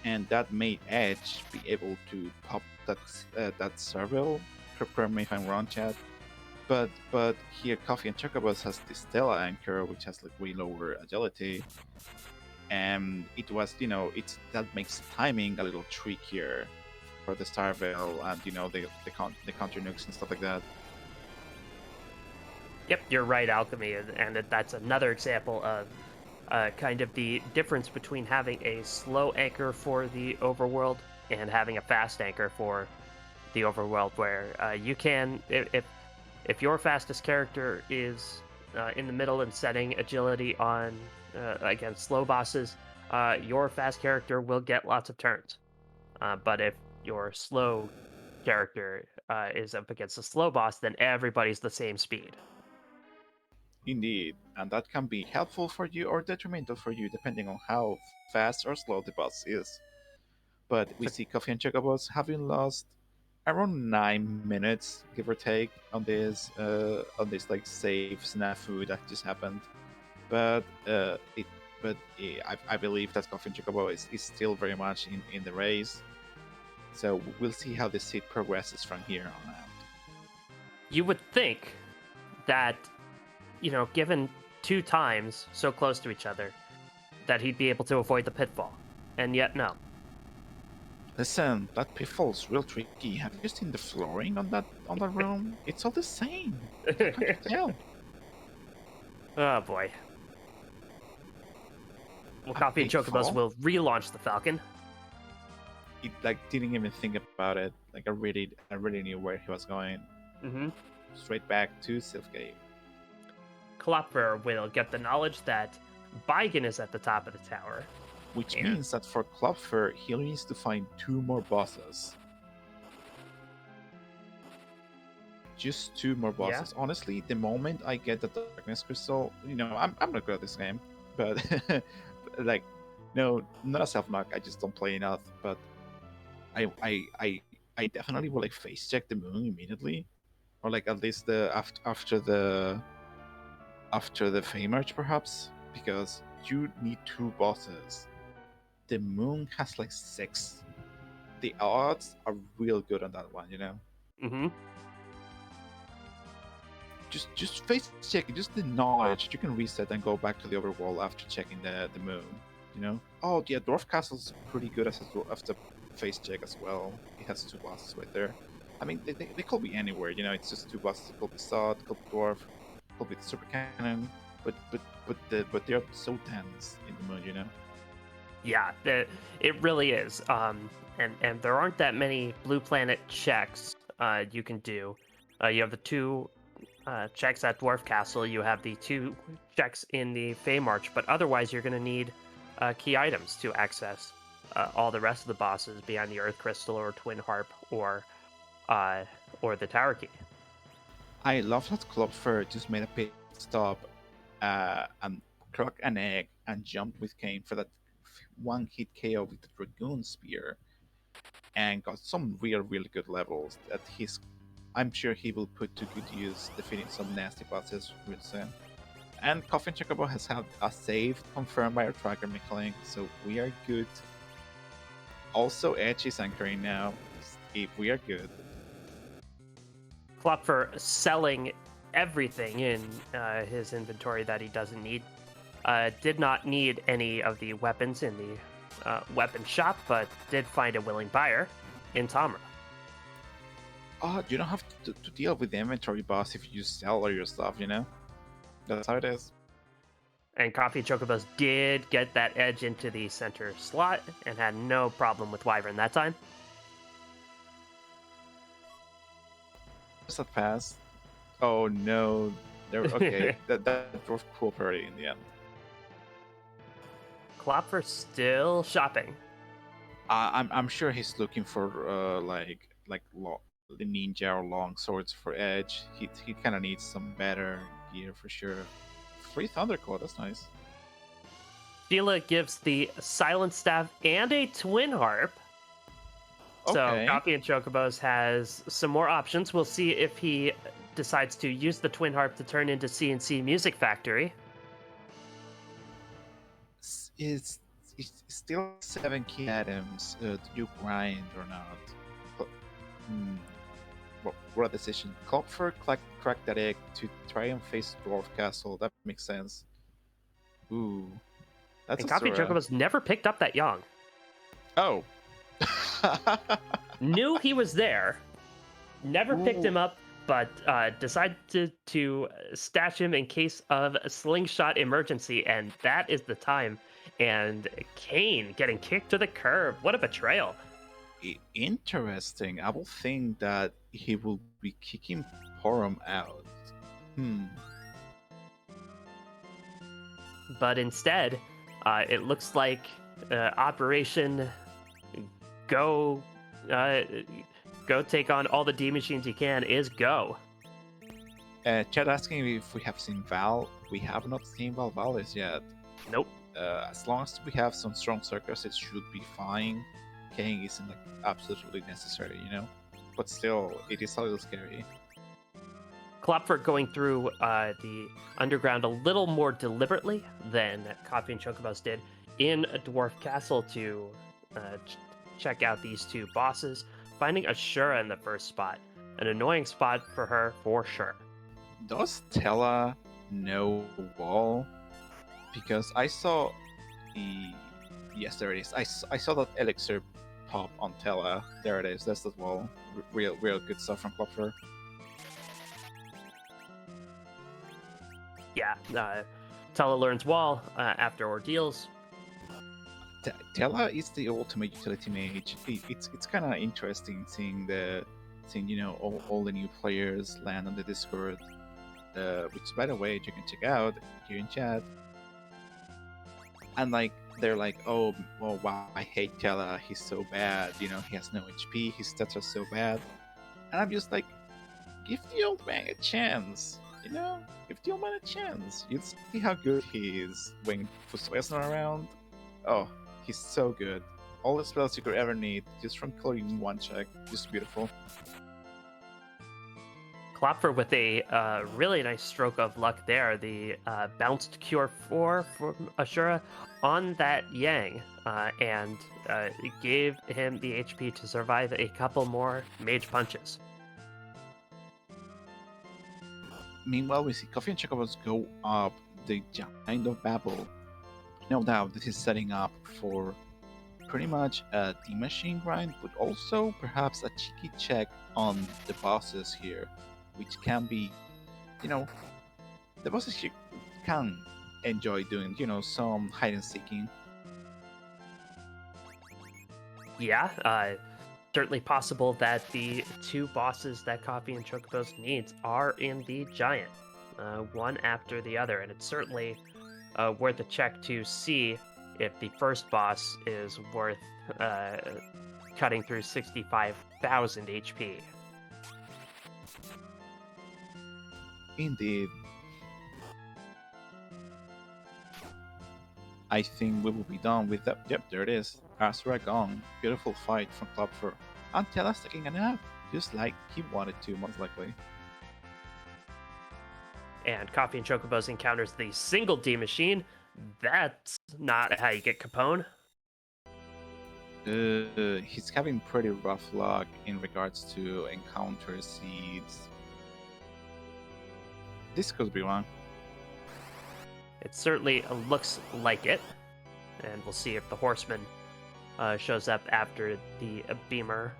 B: and that made Edge be able to pop that serval. Correct me if I'm wrong, Chad. But here, Coffee and Chocobos has the Stella anchor, which has like way lower agility, and it was that makes timing a little trickier for the Starveil and the counter nukes and stuff like that.
C: Yep, you're right, Alchemy, and that's another example of kind of the difference between having a slow anchor for the overworld and having a fast anchor for the overworld, where you can, if your fastest character is in the middle and setting agility on against slow bosses, your fast character will get lots of turns. But if your slow character is up against a slow boss, then everybody's the same speed.
B: Indeed, and that can be helpful for you or detrimental for you depending on how fast or slow the boss is. But we
C: So,
B: see Coffee and Chocobos having lost around 9 minutes, give or take, on this like save snafu that just happened. But I believe that Coffee and Chocobo is still very much in the race. So we'll see how the seed progresses from here on out.
C: you would think that, given 2 times so close to each other, that he'd be able to avoid the pitfall. And yet, no.
B: Listen, that pitfall's real tricky. Have you seen the flooring on that room? It's all the same. Can't you tell?
C: Oh, boy. Well,
B: A
C: Coffee and
B: big
C: Chocobos
B: fall?
C: will relaunch the Falcon.
B: It like didn't even think about it. Like I really knew where he was going.
C: Mm-hmm.
B: Straight back to Silfgate.
C: Klopfer will get the knowledge that Beigen is at the top of the tower.
B: Which
C: And
B: means that for Klopfer, he needs to find 2 more bosses. Just 2 more
C: Yeah.
B: bosses. Honestly, the moment I get the Darkness Crystal, I'm not good at this game. But, like, no, not a self-knock. I just don't play enough. But I definitely will, like, face check the moon immediately. Or, like, at least after the Fey Merge, perhaps. Because you need 2 bosses. The moon has like 6. The odds are real good on that one.
C: Mm-hmm.
B: Just face check, just the knowledge you can reset and go back to the overworld after checking the moon. Oh yeah, Dwarf Castle's pretty good as a face check as well. It has 2 bosses right there. I mean, they could be anywhere. It's just 2 bosses. It could be Sod, could be Dwarf, could be the Super Cannon, but they're so dense in the moon.
C: Yeah, it really is. And there aren't that many Blue Planet checks you can do. You have the 2 checks at Dwarf Castle. You have the 2 checks in the Fey March, but otherwise you're going to need key items to access all the rest of the bosses beyond the Earth Crystal or Twin Harp or the Tower Key.
B: I love that Klopfer just made a pit stop and cracked an egg and jumped with Kane for that 1-hit KO with the Dragoon Spear and got some really good levels that I'm sure he will put to good use defeating some nasty bosses real soon. And Coffin Chocobo has had a save confirmed by our tracker Michaeling, so we are good. Also, Edge is anchoring now. If we are good.
C: Klopfer selling everything in his inventory that he doesn't need. Did not need any of the weapons in the weapon shop, but did find a willing buyer in Tamra.
B: You don't have to deal with the inventory boss if you sell all your stuff. That's how it is.
C: And Coffee Chocobos did get that edge into the center slot and had no problem with Wyvern that time.
B: Does that pass? Oh no. Okay, that drove cool party in the end.
C: Klopfer still shopping.
B: I'm sure he's looking for the ninja or long swords for Edge. He kind of needs some better gear for sure. 3 Thunderclaw, that's nice.
C: Sheila gives the Silent Staff and a Twin Harp. So
B: Okay.
C: Coffee and Chocobos has some more options. We'll see if he decides to use the Twin Harp to turn into CNC Music Factory.
B: It's still 7 key items. Do you grind or not? Cl- Hmm. What a decision. Klopfer cracked that egg to try and face Dwarf Castle. That makes sense. Ooh, that's
C: And
B: a
C: Coffee and
B: Sura.
C: Chocobos never picked up that Yang.
B: Oh.
C: Knew he was there, never picked
B: Ooh.
C: him up, but decided to stash him in case of a slingshot emergency, and that is the time. And Kane getting kicked to the curb. What a betrayal.
B: Interesting. I will think that he will be kicking Porum out. Hmm.
C: But instead, it looks like Operation Go, uh, Go take on all the D machines you can is go.
B: Chad asking if we have seen Val. We have not seen Val Valis yet.
C: Nope.
B: As long as we have some strong circles, it should be fine. King isn't like absolutely necessary, you know. But still, it is a little scary.
C: Klopfer going through the underground a little more deliberately than Coffee and Chocobos did in a Dwarf Castle to check out these two bosses, finding Ashura in the first spot. An annoying spot for her, for sure.
B: Does Tella know wall? Because I saw the. Yes, there it is. I saw that elixir pop on Tella. There it is. That's the wall. Real good stuff from Klopfer.
C: Yeah, Tella learns wall after ordeals.
B: Tella is the ultimate utility mage. It's kind of interesting seeing all the new players land on the Discord, which by the way you can check out here in chat. And like they're like, oh well, wow, I hate Tella. He's so bad. He has no HP. His stats are so bad. And I'm just like, give the old man a chance. Give the old man a chance. You'll see how good he is when Fusoya's not around. Oh, he's so good. All the spells you could ever need, just from clearing one check. Just beautiful.
C: Klopfer with a really nice stroke of luck there. The bounced Cure 4 from Ashura on that Yang, and it gave him the HP to survive a couple more mage punches.
B: Meanwhile, we see Coffee and Chocobos go up the Giant of Babel. No doubt this is setting up for pretty much a D-Machine grind, but also perhaps a cheeky check on the bosses here, which can be, the bosses here can enjoy doing, some hide and seeking.
C: Yeah, certainly possible that the two bosses that Coffee and Chocobos needs are in the Giant, one after the other, and it's certainly worth a check to see if the first boss is worth cutting through 65,000 HP.
B: Indeed. I think we will be done with that. Yep, there it is. Asura gone. Beautiful fight from Klopfer. And Tella's taking a nap, just like he wanted to, most likely.
C: And Coffee and Chocobos encounters the single D machine. That's not how you get Capone.
B: He's having pretty rough luck in regards to encounter seeds. This could be wrong.
C: It certainly looks like it. And we'll see if the Horseman shows up after the Beamer.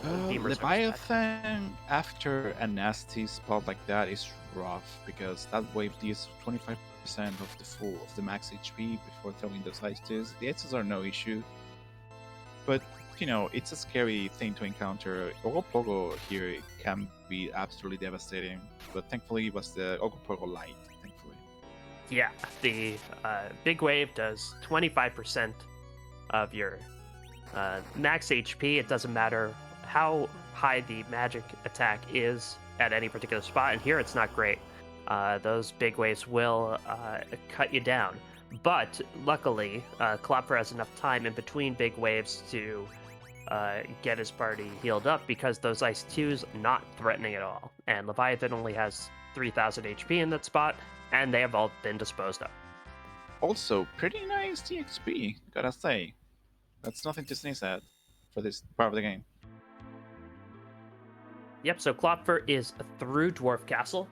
B: Leviathan after a nasty spot like that is rough, because that wave deals 25% of the max HP before throwing those ice twos. The ices are no issue, but it's a scary thing to encounter. Ogopogo here can be absolutely devastating, but thankfully it was the Ogopogo light. Thankfully,
C: yeah, the big wave does 25% of your max HP. It doesn't matter how high the magic attack is at any particular spot, and here it's not great. Those big waves will cut you down. But luckily, Klopfer has enough time in between big waves to get his party healed up because those Ice 2's not threatening at all. And Leviathan only has 3,000 HP in that spot, and they have all been disposed of.
B: Also, pretty nice DXP, gotta say. That's nothing to sneeze at for this part of the game.
C: Yep, so Klopfer is through Dwarf Castle.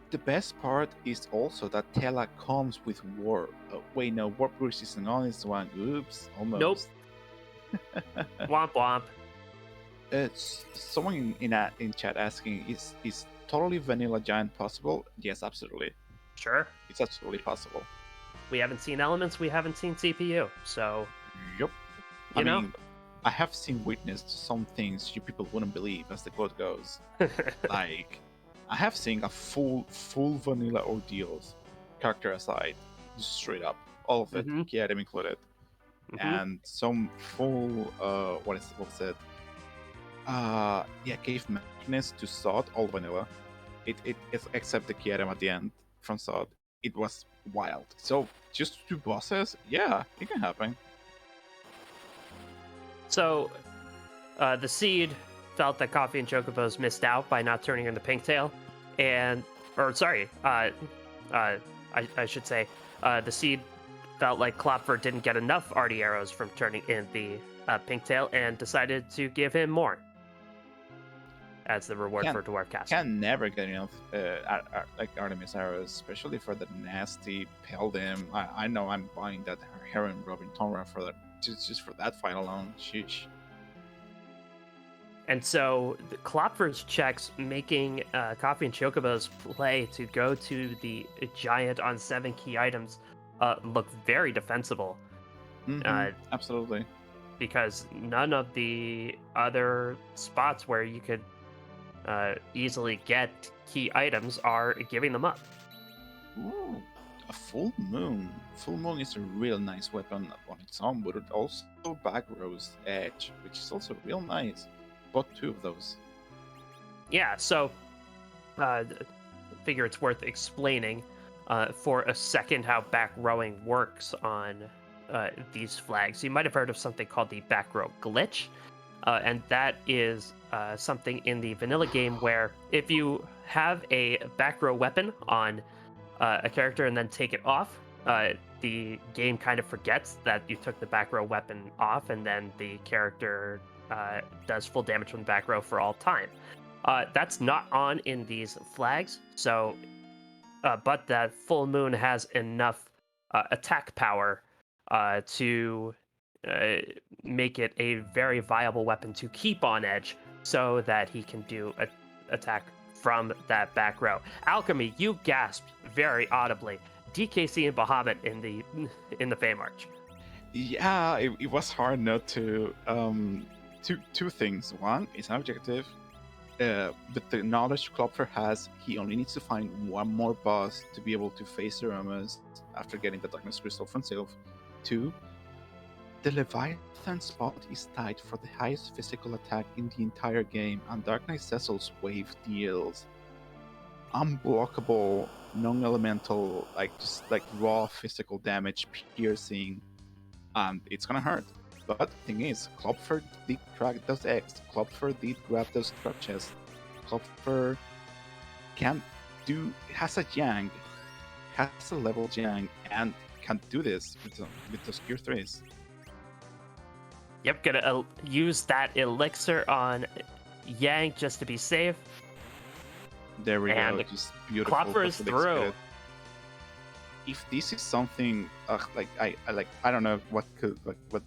B: The best part is also that Tela comes with warp. Wait, no, warp resistant on this one. Oops, almost.
C: Nope. Womp womp.
B: It's someone in chat asking, is totally vanilla giant possible? Yes, absolutely.
C: Sure.
B: It's absolutely possible.
C: We haven't seen elements, we haven't seen CPU, so...
B: Yep.
C: You know?
B: Mean, I have seen witnessed some things you people wouldn't believe, as the quote goes. Like, I have seen a full vanilla ordeals, character aside, just straight up, all of it, key item included, and some full what is it? Cave madness to Sod, all vanilla. It's except the key item at the end from Sod. It was wild. So just 2 bosses, yeah, it can happen.
C: So, the Seed felt that CoffeeAndChocobos missed out by not turning in the Pinktail, I should say, the Seed felt like Klopfer didn't get enough Arty arrows from turning in the Pinktail and decided to give him more as the reward for Dwarf Castle.
B: Can never get enough like Artemis arrows, especially for the nasty Peldim. I know I'm buying that Heron Robin Tonra for that just for that fight alone. Sheesh.
C: And so Klopfer's checks making CoffeeAndChocobos play to go to the giant on 7 key items look very defensible.
B: Absolutely.
C: Because none of the other spots where you could easily get key items are giving them up.
B: Ooh, a full moon. Full moon is a real nice weapon on its own, but it also back rows edge, which is also real nice. Bought 2 of those.
C: Yeah, so figure it's worth explaining for a second how back rowing works on these flags. You might have heard of something called the back row glitch, and that is something in the vanilla game where if you have a back row weapon on a character and then take it off, the game kind of forgets that you took the back row weapon off, and then the character does full damage from the back row for all time. That's not on in these flags, so but that full moon has enough attack power to make it a very viable weapon to keep on edge so that he can do an attack from that back row. Alchemy, you gasped very audibly. DKC and Bahamut in the Feymarch.
B: Yeah, it was hard not to. Two things. One, it's an objective. With the knowledge Klopfer has, he only needs to find one more boss to be able to face Zemus after getting the Darkness Crystal from Sylph. 2, the Leviathan spot is tied for the highest physical attack in the entire game, and Dark Knight Cecil's wave deals unblockable, non-elemental, just raw physical damage, piercing, and it's gonna hurt. But the thing is, Klopfer did crack those eggs. Klopfer did grab those crutches. Klopfer has a Yang, has a level Yang, and can do this with those Gear 3s.
C: Yep, gonna use that elixir on Yang just to be safe.
B: There we go, just beautiful.
C: Klopfer is through.
B: If this is something I don't know what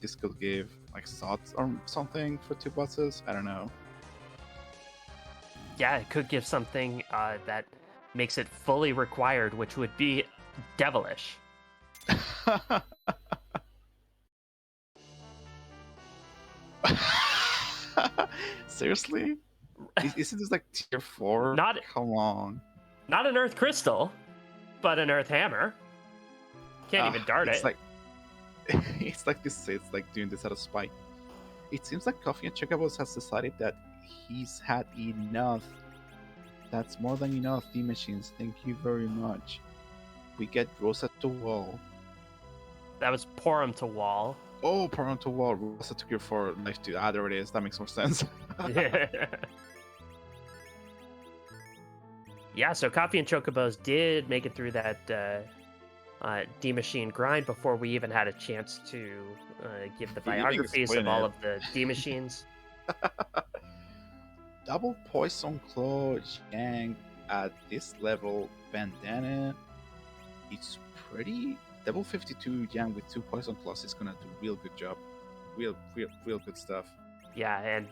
B: this could give, like thoughts or something for 2 bosses. I don't know.
C: Yeah, it could give something that makes it fully required, which would be devilish.
B: Seriously? Isn't this like tier 4? Come on.
C: Not an Earth Crystal, but an Earth Hammer. Can't even dart it.
B: It's like this. It's like doing this out of spite. It seems like CoffeeAndChocobos has decided that he's had enough. That's more than enough, D-Machines. Thank you very much. we get Rosa to wall.
C: That was pour him to wall.
B: Oh, Param to wall. Rosa to cure for life to. Ah, there it is. That makes more sense.
C: Yeah, so Coffee and Chocobos did make it through that D Machine grind before we even had a chance to give the
B: We even
C: biographies of
B: explain
C: all
B: it.
C: of the D Machines.
B: Double Poison Claw Yang at this level. Bandana. It's pretty. Double 52 Yang with 2 Poison Claws is gonna do real good job. Real good stuff.
C: Yeah, and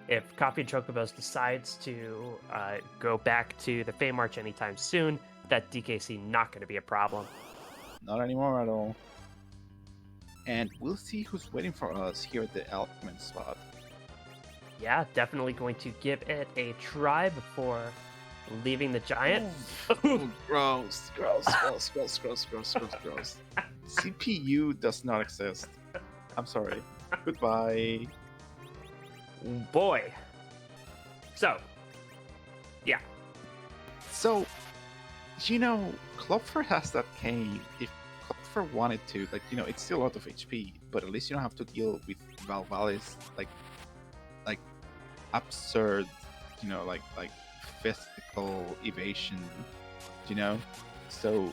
C: if Coffee and Chocobos decides to go back to the Fey March anytime soon, that DKC not going to be a problem.
B: Not anymore at all. And we'll see who's waiting for us here at the element spot.
C: Yeah, definitely going to give it a try before leaving the giant.
B: Oh, gross. CPU does not exist. I'm sorry. Goodbye.
C: Boy. So, yeah.
B: So, Klopfer has that cane. If Klopfer wanted to, it's still a lot of HP, but at least you don't have to deal with Valvali's like absurd, like physical evasion, So,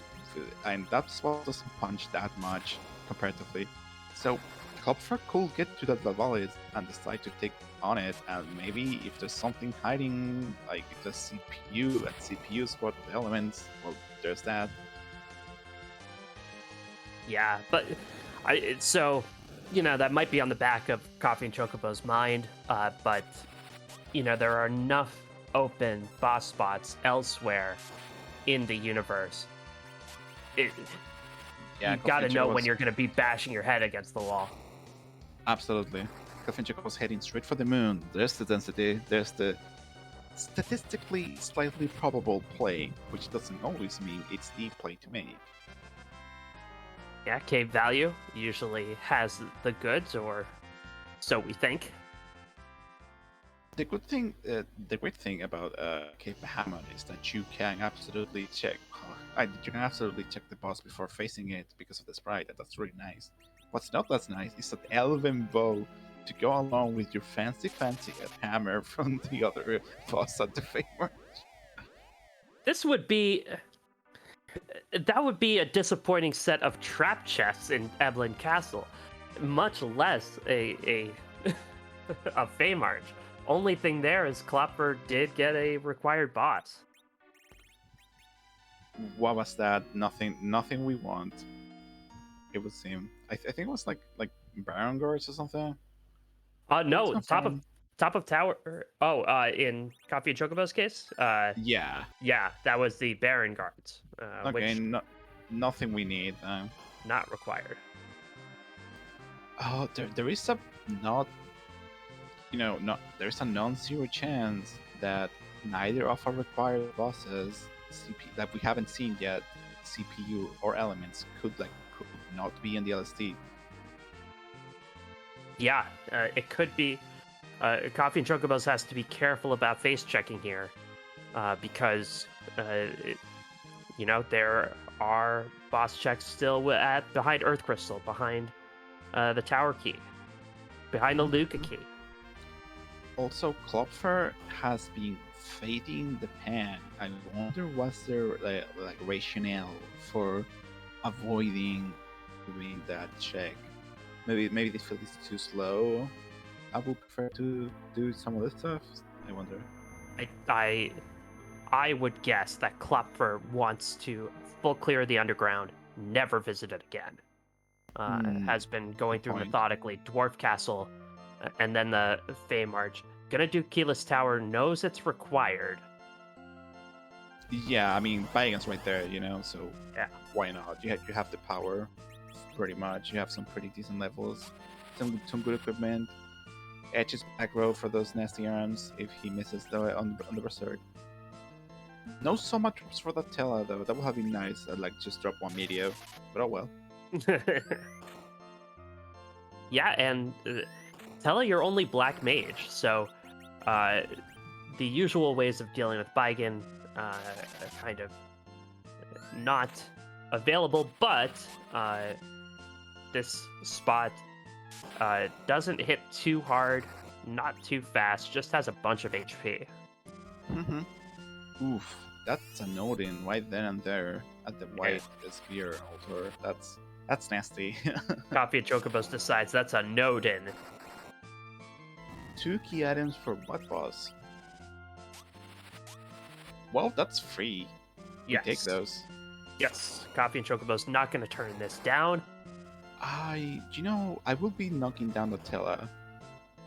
B: and that spot doesn't punch that much comparatively. So, Klopfer could get to that Valvalis and decide to take on it, and maybe if there's something hiding, like the CPU and CPU spot the elements, well, there's that.
C: Yeah, but that might be on the back of Coffee and Chocobo's mind, but there are enough open boss spots elsewhere in the universe. You gotta know when you're gonna be bashing your head against the wall.
B: Absolutely. Coffee and Chocobos heading straight for the moon. There's the density, there's the statistically slightly probable play, which doesn't always mean it's the play to make.
C: Yeah, cave value usually has the goods, or so we think.
B: The great thing about Cave Bahamut is that you can absolutely check the boss before facing it because of the sprite, and that's really nice. What's not that nice is that Elven Bow to go along with your fancy hammer from the other boss at the Feymarch.
C: That would be a disappointing set of trap chests in Evelyn Castle, much less a Feymarch. Only thing there is Klopfer did get a required boss.
B: What was that? Nothing we want. It would seem. I think it was like Baron Guards or something.
C: No, top of tower. In Coffee and Chocobo's case.
B: Yeah,
C: that was the Baron Guards.
B: okay,
C: which
B: nothing we need.
C: Not required.
B: Oh, there is a there's a non-zero chance that neither of our required bosses that we haven't seen yet, CPU or elements, could not be in the LSD.
C: Yeah, it could be. Coffee and Chocobos has to be careful about face checking here, because there are boss checks still behind Earth Crystal, behind the Tower Key, behind the Luca Key.
B: Also, Klopfer has been fading the pan. I wonder was there rationale for avoiding doing that check. Maybe they feel it's too slow. I would prefer to do some of this stuff. I wonder.
C: I would guess that Klopfer wants to full clear the underground, never visit it again. Has been going through methodically Dwarf Castle, and then the Feymarch. Gonna do Keyless Tower, knows it's required.
B: Yeah, I mean, Baigan's right there, so
C: yeah,
B: why not? You have the power, pretty much. You have some pretty decent levels, some good equipment. Edge's back row for those nasty arms if he misses on the Berserk. No so much for that Tela, though. That would have been nice. I'd just drop one meteor, but oh well.
C: Yeah, and Tela, you're only black mage, so the usual ways of dealing with Baigan kind of not available, but this spot doesn't hit too hard, not too fast, just has a bunch of HP.
B: Mm-hmm. Oof, that's an Odin right then and there at the white spear altar. That's nasty.
C: CoffeeAndChocobos decides that's a Nodin.
B: 2 key items for what boss? Well, that's free. You take those.
C: Yes, CoffeeAndChocobos not going to turn this down.
B: I will be knocking down the Tella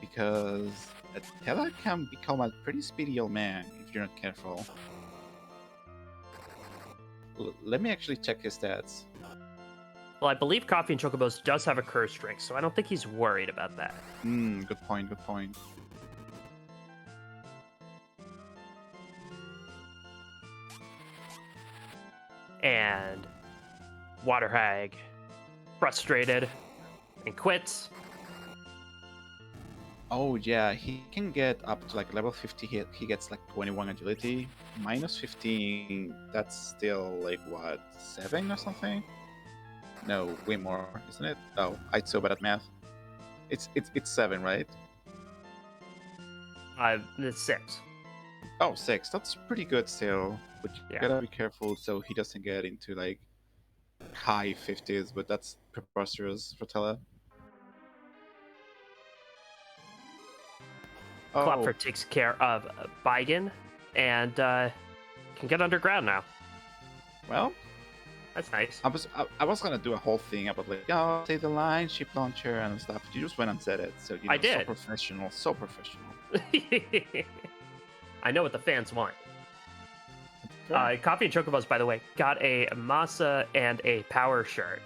B: because Tella can become a pretty speedy old man if you're not careful. Let me actually check his stats.
C: Well, I believe CoffeeAndChocobos does have a curse drink, so I don't think he's worried about that.
B: Good point.
C: And Water Hag, frustrated, and quits.
B: Oh yeah, he can get up to like level 50. He gets like 21 agility, minus 15. That's still like what, 7 or something? No, way more, isn't it? Oh, I'm so bad at math. It's 7, right?
C: It's 6.
B: Oh, 6. That's pretty good still. But you
C: Yeah.
B: gotta be careful so he doesn't get into like high 50s. But that's preposterous for Tella.
C: Klopfer takes care of Baigen and can get underground now.
B: Well,
C: that's nice.
B: I was gonna do a whole thing about like, oh, say the line, ship launcher and stuff. But you just went and said it, so
C: I did.
B: So professional.
C: I know what the fans want. CoffeeAndChocobos, by the way, got a Masa and a Power Shirt.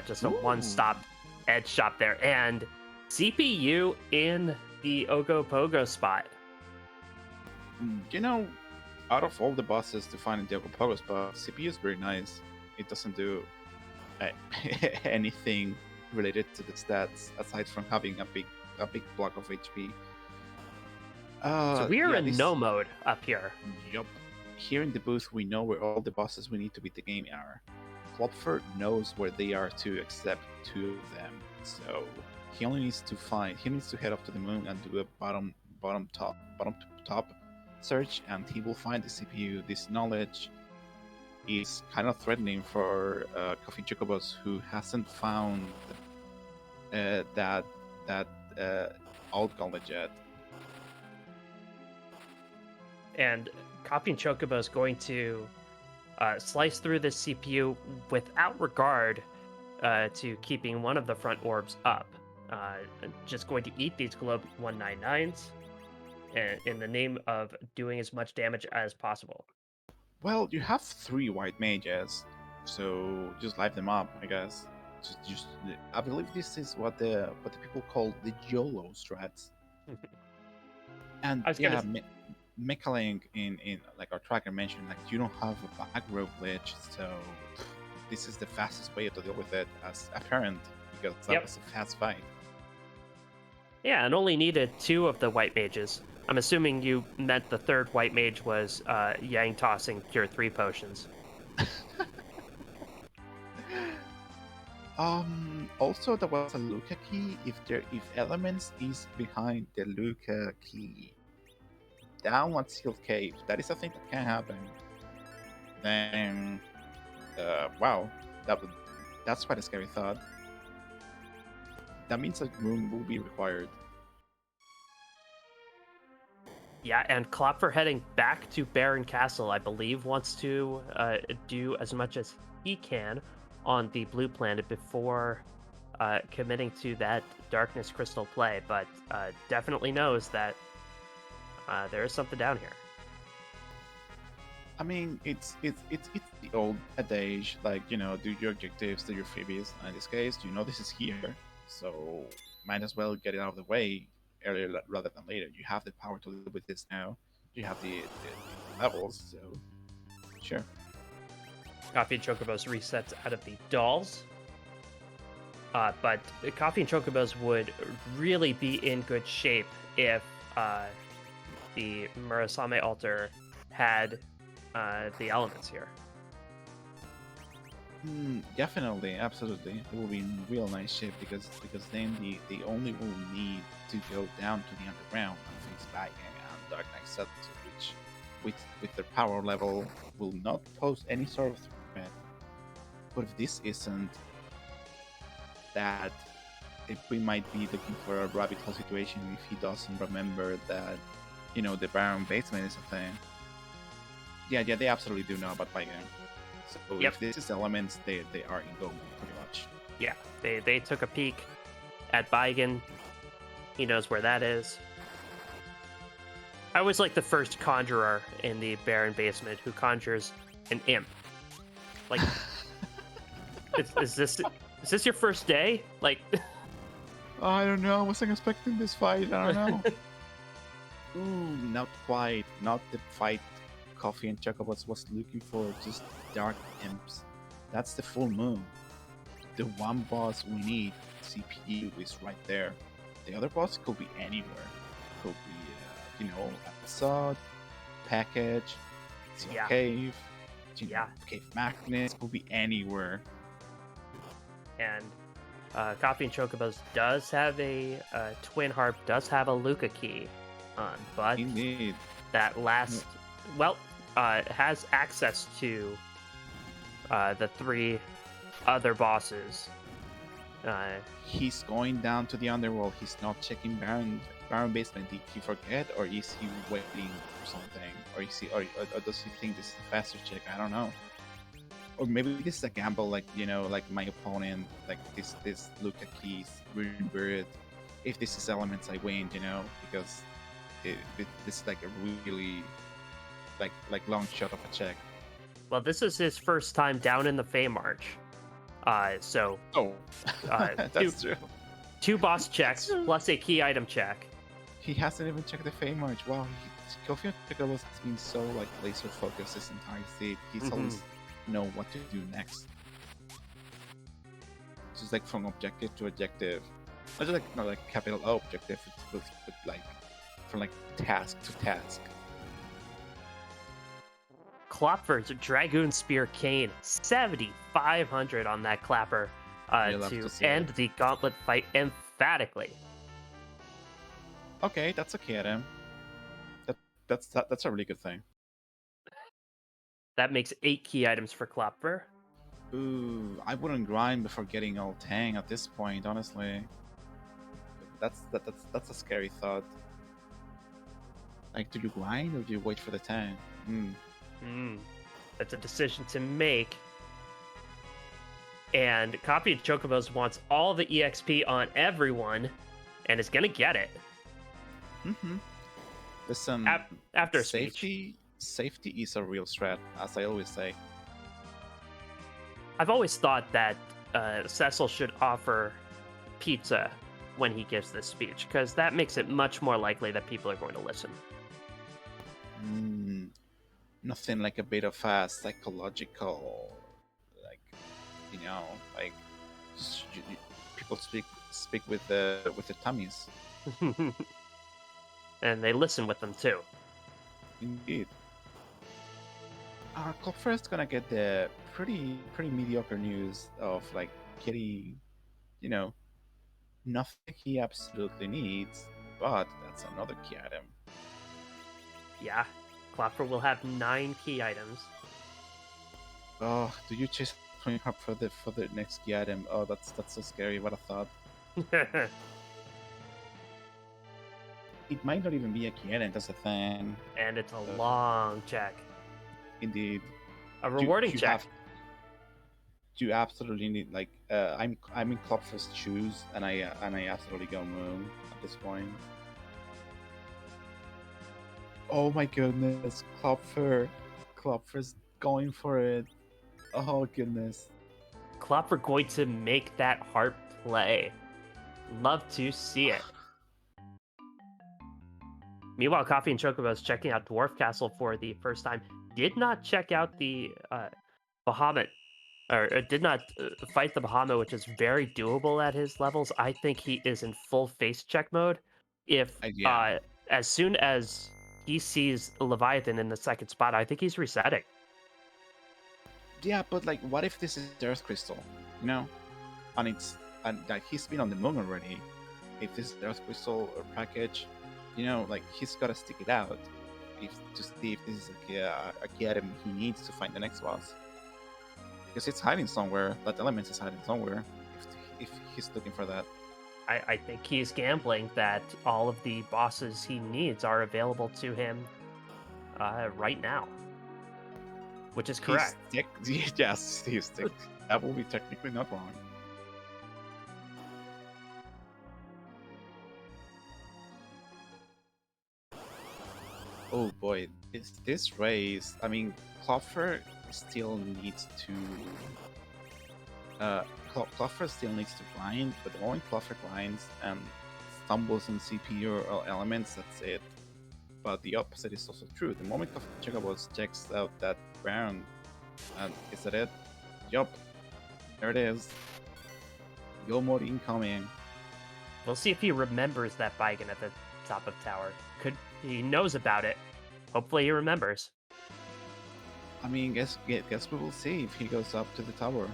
C: Just a one-stop edge shop there, and CPU in the Ogopogo spot.
B: Out of all the bosses to find in the Ogopogo spot, CPU is very nice. It doesn't do anything related to the stats aside from having a big block of HP.
C: So we are in no mode up here.
B: Yup. Here in the booth, we know where all the bosses we need to beat the game are. Klopfer knows where they are too, except 2 of them. So he only needs to head up to the moon and do a bottom to top search, and he will find the CPU. This knowledge is kind of threatening for CoffeeAndChocobos, who hasn't found that alt gauntlet yet.
C: And CoffeeAndChocobos is going to slice through this CPU without regard to keeping one of the front orbs up. Just going to eat these Globe 199s in the name of doing as much damage as possible.
B: Well, you have 3 white mages, so just light them up, I guess. I believe this is what the people call the YOLO strats. And yeah, Mechalink in like our tracker mentioned, like you don't have a back row glitch, so this is the fastest way to deal with it as apparent, because that was a fast fight.
C: Yeah, and only needed 2 of the white mages. I'm assuming you meant the third white mage was Yang tossing Cure 3 potions.
B: Also, there was a Luca key. If elements is behind the Luca key, down one sealed cave, that is a thing that can happen. Then, wow, that's quite a scary thought. That means a room will be required.
C: Yeah, and Klopfer heading back to Baron Castle, I believe, wants to do as much as he can on the blue planet before committing to that Darkness Crystal play, but definitely knows that there is something down here.
B: I mean, it's the old adage, like, do your objectives, do your freebies. In this case, this is here, so might as well get it out of the way earlier rather than later. You have the power to live with this now. You have the levels, so sure.
C: CoffeeAndChocobos resets out of the dolls. But CoffeeAndChocobos would really be in good shape if the Murasame altar had the elements here.
B: Definitely, absolutely. It will be in real nice shape because then they only will need to go down to the underground and face back and Dark Knight Setzer, which with their power level will not pose any sort of threat. But if this isn't that, if we might be looking for a rabbit hole situation if he doesn't remember that, the Baron basement is a thing. Yeah, they absolutely do know about Baigen. So
C: Yep.
B: if this is elements, they are in go pretty much.
C: Yeah, they took a peek at Baigen. He knows where that is. I was like the first conjurer in the Baron basement who conjures an imp. Like, is this your first day? Like,
B: I don't know. I wasn't expecting this fight. I don't know. Ooh, not quite. Not the fight Coffee and Chocobos was looking for. Just dark imps. That's the full moon. The one boss we need, CPU, is right there. The other boss could be anywhere. Could be, episode, package, Seal
C: Yeah.
B: Cave,
C: Yeah.
B: Cave Magnets. Could be anywhere.
C: and Coffee and Chocobos does have a Twin Harp, does have a Luca key, but
B: Indeed.
C: that last, has access to the 3 other bosses.
B: He's going down to the underworld. He's not checking Baron basement. Did he forget, or is he waiting for something, or is he, or does he think this is a faster check? I don't know. Or maybe this is a gamble, like like my opponent, like this Luca keys Ruined. If this is elements, I win, because this is like a really like long shot of a check.
C: Well, this is his first time down in the Fey March. So
B: Oh, that's true.
C: 2 boss checks plus a key item check.
B: He hasn't even checked the Fame March. Wow, Kofi Chocobos has been so like laser focused this entire seed. He's always know what to do next. Just like from objective to objective. Not like capital O objective, but like from like task to task.
C: Klopfer's Dragoon Spear Cane, 7,500 on that clapper to end the gauntlet fight emphatically.
B: Okay, that's okay, Adam. That's a really good thing.
C: That makes 8 key items for Klopfer.
B: Ooh, I wouldn't grind before getting all Tang at this point, honestly. That's a scary thought. Like, do you grind or do you wait for the Tang?
C: That's a decision to make. And Coffee and Chocobos wants all the EXP on everyone, and is gonna get it.
B: Listen,
C: after
B: safety is a real strat, as I always say.
C: I've always thought that Cecil should offer pizza when he gives this speech, because that makes it much more likely that people are going to listen.
B: Nothing like a bit of a psychological, like, like people speak with the tummies.
C: And they listen with them too.
B: Indeed. Klopfer is gonna get the pretty mediocre news of like getting, nothing he absolutely needs, but that's another key item.
C: Yeah, Klopfer will have 9 key items.
B: Oh, do you chase Twin Harp for the next key item? Oh, that's so scary. What a thought. It might not even be a key item. That's a thing.
C: And it's a long check.
B: Indeed.
C: A rewarding check.
B: You absolutely need, like, I'm in Klopfer's shoes, and I absolutely go moon at this point. Oh my goodness, Klopfer's going for it. Oh goodness.
C: Klopfer going to make that heart play. Love to see it. Meanwhile, Coffee and Chocobos checking out Dwarf Castle for the first time. Did not check out the Bahamut, or did not fight the Bahamut, which is very doable at his levels. I think he is in full face check mode. If as soon as he sees Leviathan in the second spot, I think he's resetting.
B: Yeah, but like, what if this is Earth Crystal? You know, and like he's been on the moon already. If this is Earth Crystal or package, like he's got to stick it out if to see if this is a key item he needs to find the next boss. Because it's hiding somewhere. That element is hiding somewhere. If he's looking for that.
C: I think he's gambling that all of the bosses he needs are available to him right now, which is correct.
B: Yes, that will be technically not wrong. Oh boy, this race. I mean, Klopfer still needs to. Klopfer still needs to grind, but the moment Klopfer grinds and stumbles on CPU or elements, that's it. But the opposite is also true. The moment CoffeeAndChocobos checks out that ground, is that it? Yup, there it is. Go mode incoming.
C: We'll see if he remembers that Baigen at the top of tower. He knows about it. Hopefully he remembers.
B: I mean, guess we will see if he goes up to the tower.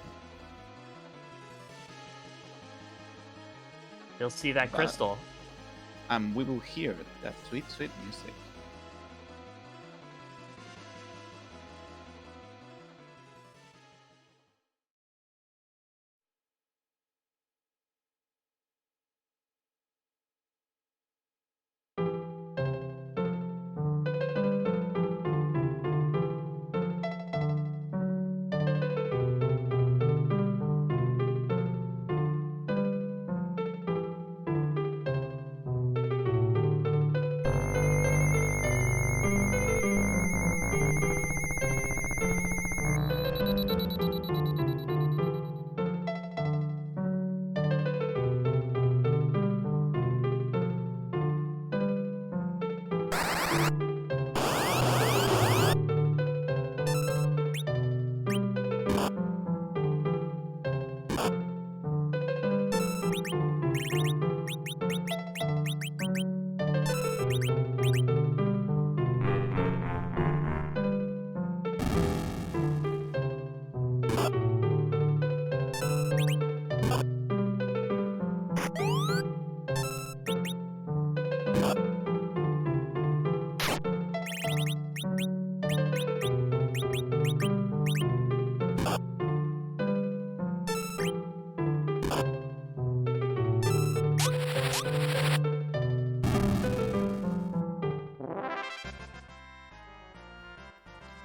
C: He'll see that crystal.
B: And we will hear that sweet, sweet music.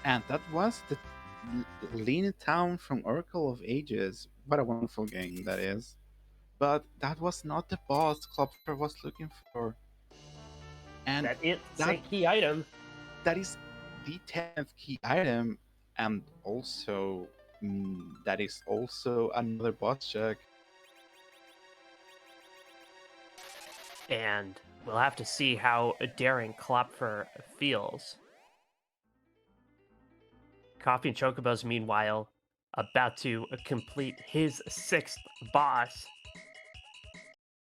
B: And that was the Lean Town from Oracle of Ages. What a wonderful game that is. But that was not the boss Klopfer was looking for. And
C: It's a key item.
B: That is the 10th key item, and also that is also another boss check.
C: And we'll have to see how daring Klopfer feels. CoffeeAndChocobos, meanwhile, about to complete his 6th boss,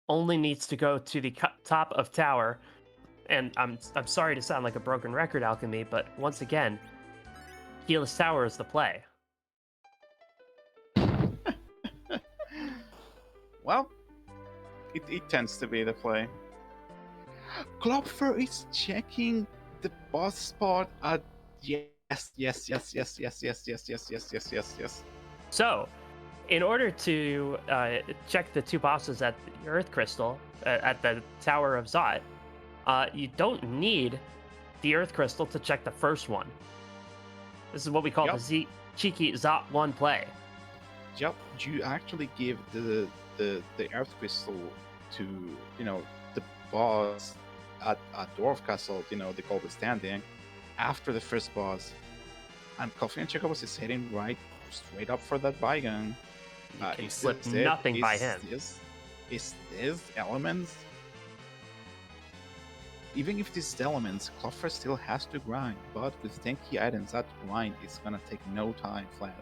C: only needs to go to the top of tower. And I'm sorry to sound like a broken record, Alchemy, but once again, Keyless Tower is the play.
B: Well, it tends to be the play. Klopfer is checking the boss spot at yes.
C: So, in order to check the two bosses at the Earth Crystal, at the Tower of Zot, you don't need the Earth Crystal to check the first one. This is what we call the cheeky Zot 1 play.
B: Yep, you actually give the Earth Crystal to, the boss at Dwarf Castle, the Gold Standing, after the first boss. And CoffeeAndChocobos is heading straight up for that Baigen.
C: You can slip nothing by him.
B: Is this elements? Even if this is elements, Klopfer still has to grind, but with 10 key items, that grind is gonna take no time flat.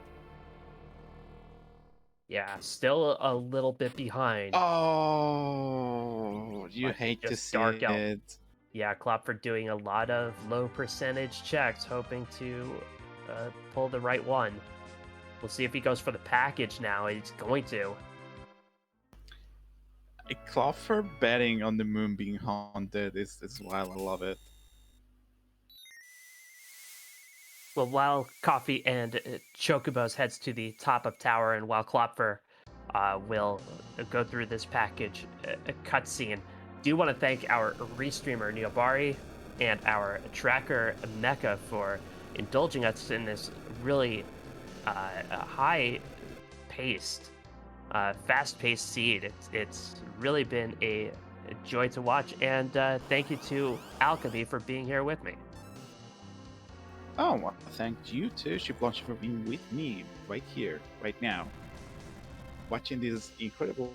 C: Yeah, still a little bit behind.
B: Oh, you hate to see it.
C: Yeah, Klopfer doing a lot of low percentage checks, hoping to pull the right one. We'll see if he goes for the package now. He's going to.
B: A Klopfer betting on the moon being haunted is wild. I love it.
C: Well, while Coffee and Chocobos heads to the top of tower, and while Klopfer will go through this package cutscene, do want to thank our restreamer Neobari and our tracker Mecha for indulging us in this really high-paced, fast-paced seed. It's really been a joy to watch, and thank you to Alchemy for being here with me.
B: Oh, well, thank you too, Shiplauncher, for being with me right here, right now, watching this incredible.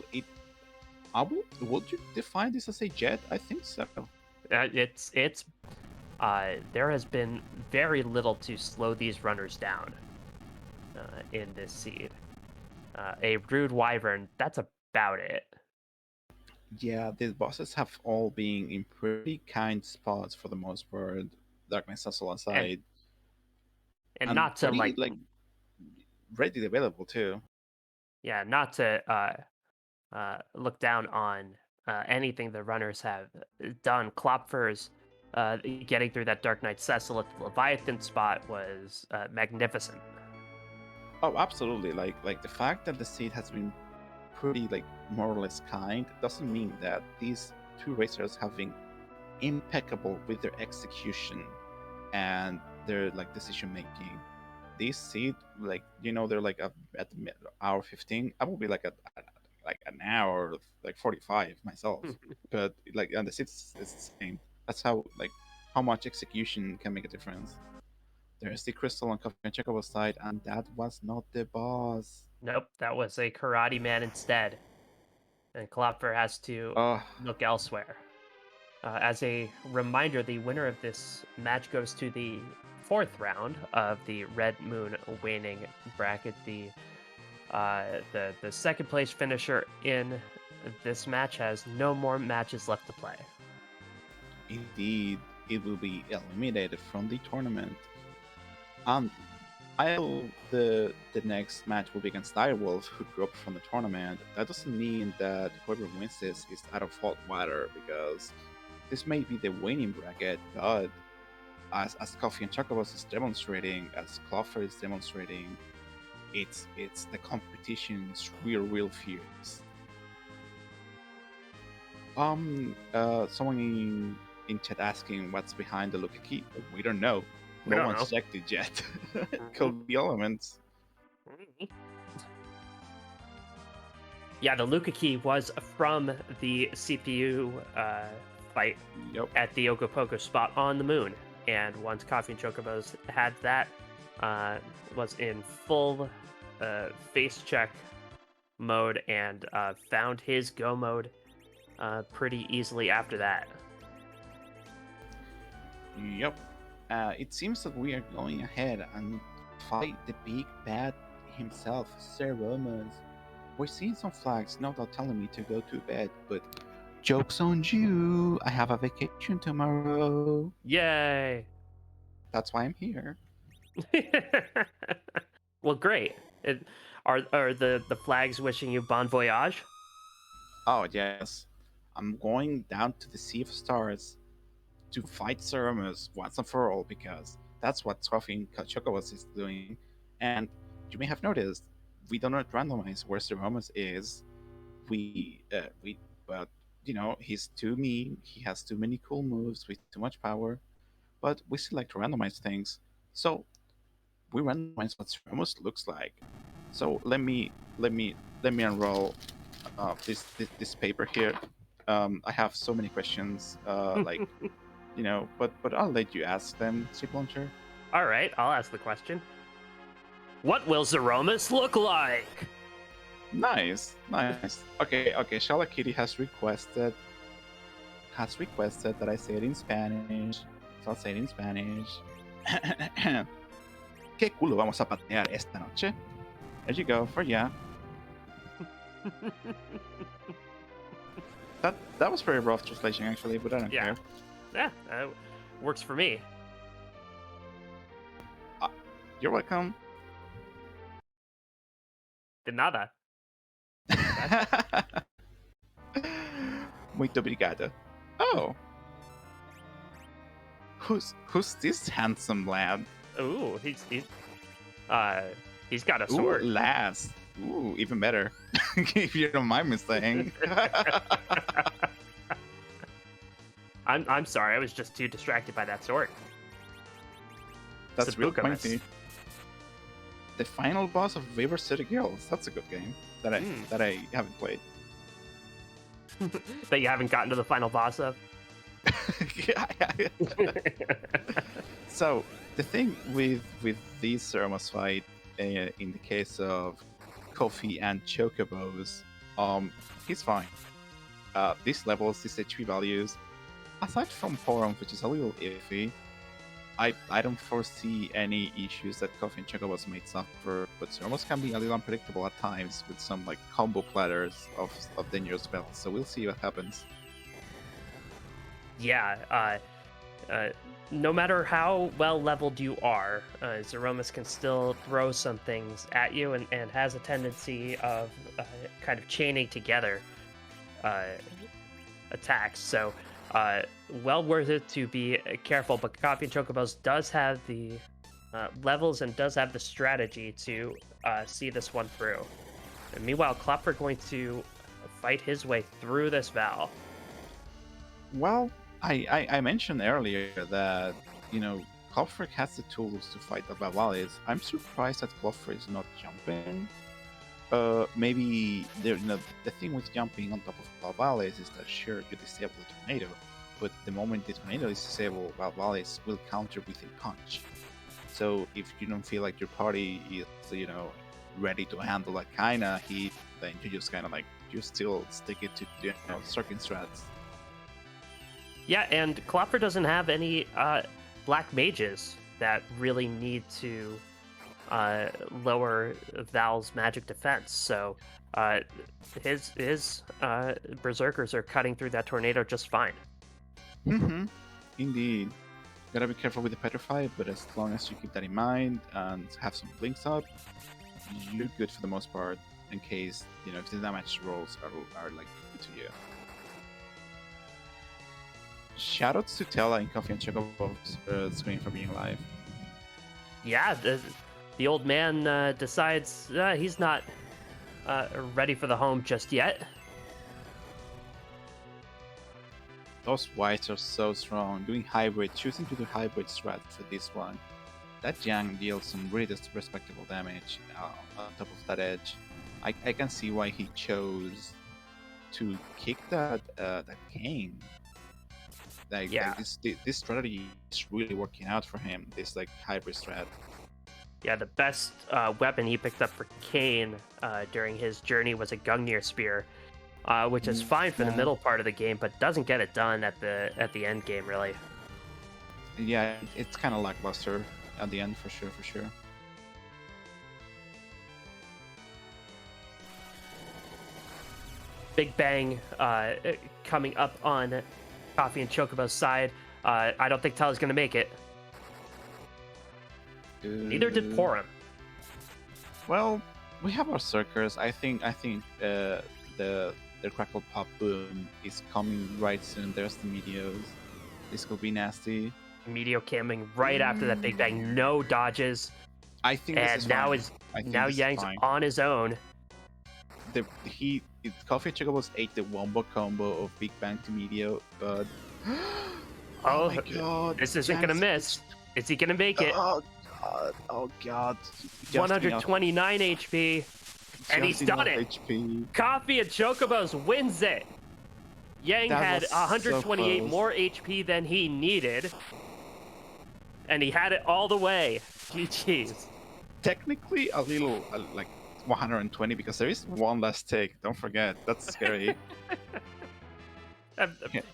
B: Would you define this as a jet? I think so.
C: It's there has been very little to slow these runners down in this seed. A rude wyvern, that's about it.
B: Yeah, these bosses have all been in pretty kind spots for the most part. Darkness Hustle
C: And
B: aside,
C: and
B: and
C: not to
B: pretty like readily available too.
C: not to look down on anything the runners have done. Klopfer's getting through that Dark Knight Cecil at the Leviathan spot was magnificent.
B: Oh, absolutely. Like the fact that the seed has been pretty like more or less kind doesn't mean that these two racers have been impeccable with their execution and their like decision making. This seed, like they're like at the hour 15. I will be at like an hour like 45 myself. But like and the seed is the same. That's how much execution can make a difference. There's the crystal on Coffee and Chocobos side, and that was not the boss.
C: Nope, that was a Karate Man instead. And Klopfer has to
B: Oh,
C: look elsewhere. As a reminder, the winner of this match goes to the fourth round of the Red Moon Waning bracket. The second place finisher in this match has no more matches left to play.
B: indeed, it will be eliminated from the tournament. And the next match will be against Direwolf, who dropped from the tournament. That doesn't mean that whoever wins this is out of fault water, because this may be the winning bracket, but as Coffee and Chocobos is demonstrating, as Klopfer is demonstrating, it's the competition's real fierce. Someone in chat asking what's behind the Lucky Key. We don't know.
C: We
B: No
C: don't
B: one's
C: know.
B: checked it yet. Could be elements.
C: Yeah, the Luca key was from the CPU fight
B: Yep.
C: at the Ogopogo spot on the moon. And once Coffee and Chocobos had that, was in full face check mode and found his go mode pretty easily after that.
B: Yep. It seems that we are going ahead and fight the big bad himself, Sir Romans. We're seeing some flags, no doubt telling me to go to bed, but joke's on you. I have a vacation tomorrow.
C: Yay!
B: That's why I'm here.
C: Well, great. Are the flags wishing you bon voyage?
B: Oh, yes. I'm going down to the Sea of Stars to fight Ceremus once and for all, because that's what Coffee and Chocobos is doing. And you may have noticed, we do not randomize where Ceremus is. But he's too mean. He has too many cool moves with too much power. But we still like to randomize things, so we randomize what Ceremus looks like. So let me unroll this paper here. I have so many questions, but I'll let you ask them, Chip Launcher.
C: All right, I'll ask the question. What will Zeromus look like?
B: Nice. Okay. Shala Kitty has requested that I say it in Spanish. So I'll say it in Spanish. ¿Qué culo vamos a patear esta noche? There you go, for ya. That was very rough translation, actually, but I don't care.
C: Yeah, works for me.
B: You're welcome.
C: De nada.
B: Muito obrigado. Oh, who's this handsome lad?
C: Ooh, he's got a
B: Ooh,
C: sword.
B: lass. Ooh, even better. If you don't mind me saying.
C: I'm sorry, I was just too distracted by that sword.
B: That's real
C: Sabukamas.
B: pointy. The final boss of River City Girls. That's a good game that I haven't played.
C: That you haven't gotten to the final boss of.
B: So the thing with these Zemus fight, in the case of CoffeeAndChocobos, he's fine. These levels, these HP values, aside from Forum, which is a little iffy, I don't foresee any issues that Coffee and Chocobos may suffer, but Zemus can be a little unpredictable at times with some like combo platters of dangerous spells. So we'll see what happens.
C: Yeah, no matter how well leveled you are, Zeromus can still throw some things at you and has a tendency of kind of chaining together attacks. So, well worth it to be careful. But Coffee and Chocobos does have the levels and does have the strategy to see this one through. And meanwhile, Klopfer going to fight his way through this Val.
B: Well, I mentioned earlier that, Klopfer has the tools to fight the Vavalis. I'm surprised that Klopfer is not jumping. Maybe the thing with jumping on top of Vavalis is that sure, you disable the tornado, but the moment the tornado is disabled, Vavalis will counter with a punch. So if you don't feel like your party is, ready to handle that kind of heat, then you just kind of you still stick it to circuit strats.
C: Yeah, and Klopfer doesn't have any black mages that really need to lower Val's magic defense. So his berserkers are cutting through that tornado just fine.
B: Mm-hmm. Indeed. Gotta be careful with the petrify, but as long as you keep that in mind and have some blinks up, you're good for the most part. In case if the damage rolls are good to you. Shoutouts to Tella and Coffee and Chocobos screen for being alive.
C: Yeah, the old man decides he's not ready for the home just yet.
B: Those whites are so strong. Doing hybrid, choosing to do hybrid strat for this one. That Yang deals some really respectable damage on top of that edge. I can see why he chose to kick that cane. This strategy is really working out for him. This hybrid strat.
C: Yeah, the best weapon he picked up for Kane during his journey was a Gungnir spear, which is fine for the middle part of the game, but doesn't get it done at the end game really.
B: Yeah, it's kind of lackluster at the end for sure.
C: Big Bang coming up on Coffee and Chocobo's side. I don't think Tella's gonna make it. Neither did Porum.
B: Well, we have our Circus. I think the Crackle Pop Boom is coming right soon. There's the Meteos. This could be nasty.
C: Meteo coming right after that Big Bang. No dodges.
B: I think
C: and
B: this is
C: now
B: fine.
C: Yang's on his own.
B: Coffee Chocobos ate the wombo combo of Big Bang to Meteo, but
C: oh
B: my god,
C: this isn't gonna miss. Is he gonna make it?
B: Oh god.
C: 129 HP, and he's done it.
B: HP.
C: Coffee and Chocobos wins it. Yang had 128
B: so
C: more HP than he needed, and he had it all the way. GG's.
B: Technically, a little 120 because there is one last take. Don't forget, that's scary.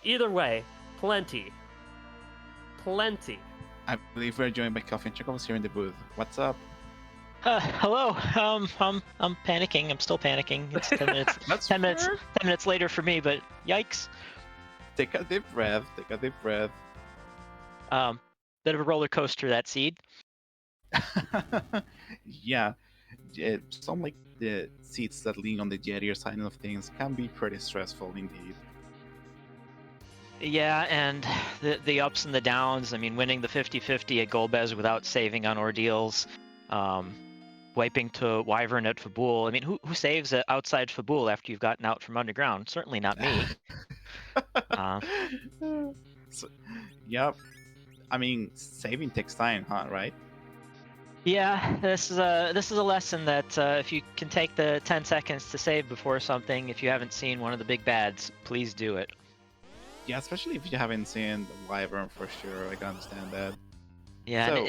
C: Either way, plenty.
B: I believe we're joined by Coffee and Chocobos here in the booth. What's up?
A: Hello. I'm panicking. I'm still panicking. It's 10 minutes.
B: That's
A: 10 minutes.
B: fair.
A: 10 minutes later for me, but yikes.
B: Take a deep breath.
A: Bit of a roller coaster, that seed.
B: Yeah. some like the seats that lean on the jettier side of things can be pretty stressful indeed.
A: Yeah, and the ups and the downs. I mean, winning the 50-50 at Golbez without saving on ordeals, wiping to Wyvern at Fabul. I mean, who saves outside Fabul after you've gotten out from underground? Certainly not me. Uh,
B: So, yep. I mean, saving takes time, huh? Right?
A: yeah, this is a lesson that if you can take the 10 seconds to save before something, if you haven't seen one of the big bads, please do it.
B: Yeah, especially if you haven't seen the Wyvern for sure. I can understand that.
A: Yeah,
B: So,
A: and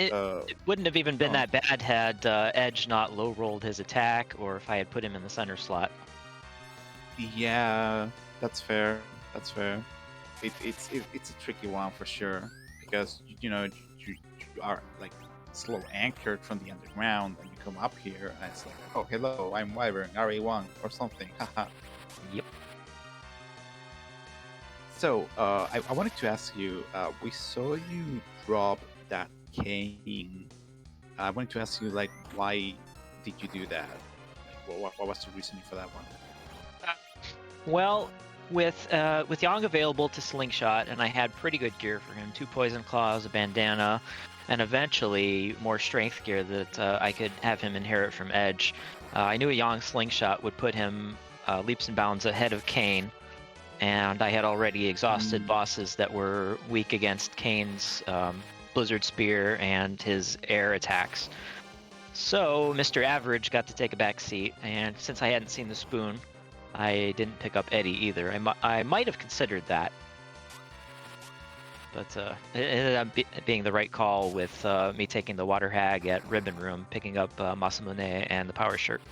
A: it wouldn't have even been
B: oh.
A: that bad had Edge not low rolled his attack, or if I had put him in the center slot.
B: Yeah, that's fair. That's fair. It's a tricky one for sure because you are like slow anchored from the underground and you come up here and it's like, oh hello, I'm Wyvern RA1 or something. Haha.
A: Yep.
B: So I wanted to ask you. We saw you drop that cane. I wanted to ask you like, why did you do that? Like, what was the reasoning for that one?
A: Well, with Yang available to slingshot, and I had pretty good gear for him: 2 poison claws, a bandana, and eventually more strength gear that I could have him inherit from Edge. I knew a Yang slingshot would put him leaps and bounds ahead of Kane, and I had already exhausted bosses that were weak against Kane's Blizzard Spear and his air attacks. So Mr. Average got to take a back seat, and since I hadn't seen the spoon, I didn't pick up Eddie either. I might have considered that, but it ended up being the right call with me taking the Water Hag at Ribbon Room, picking up Masamune and the Power Shirt.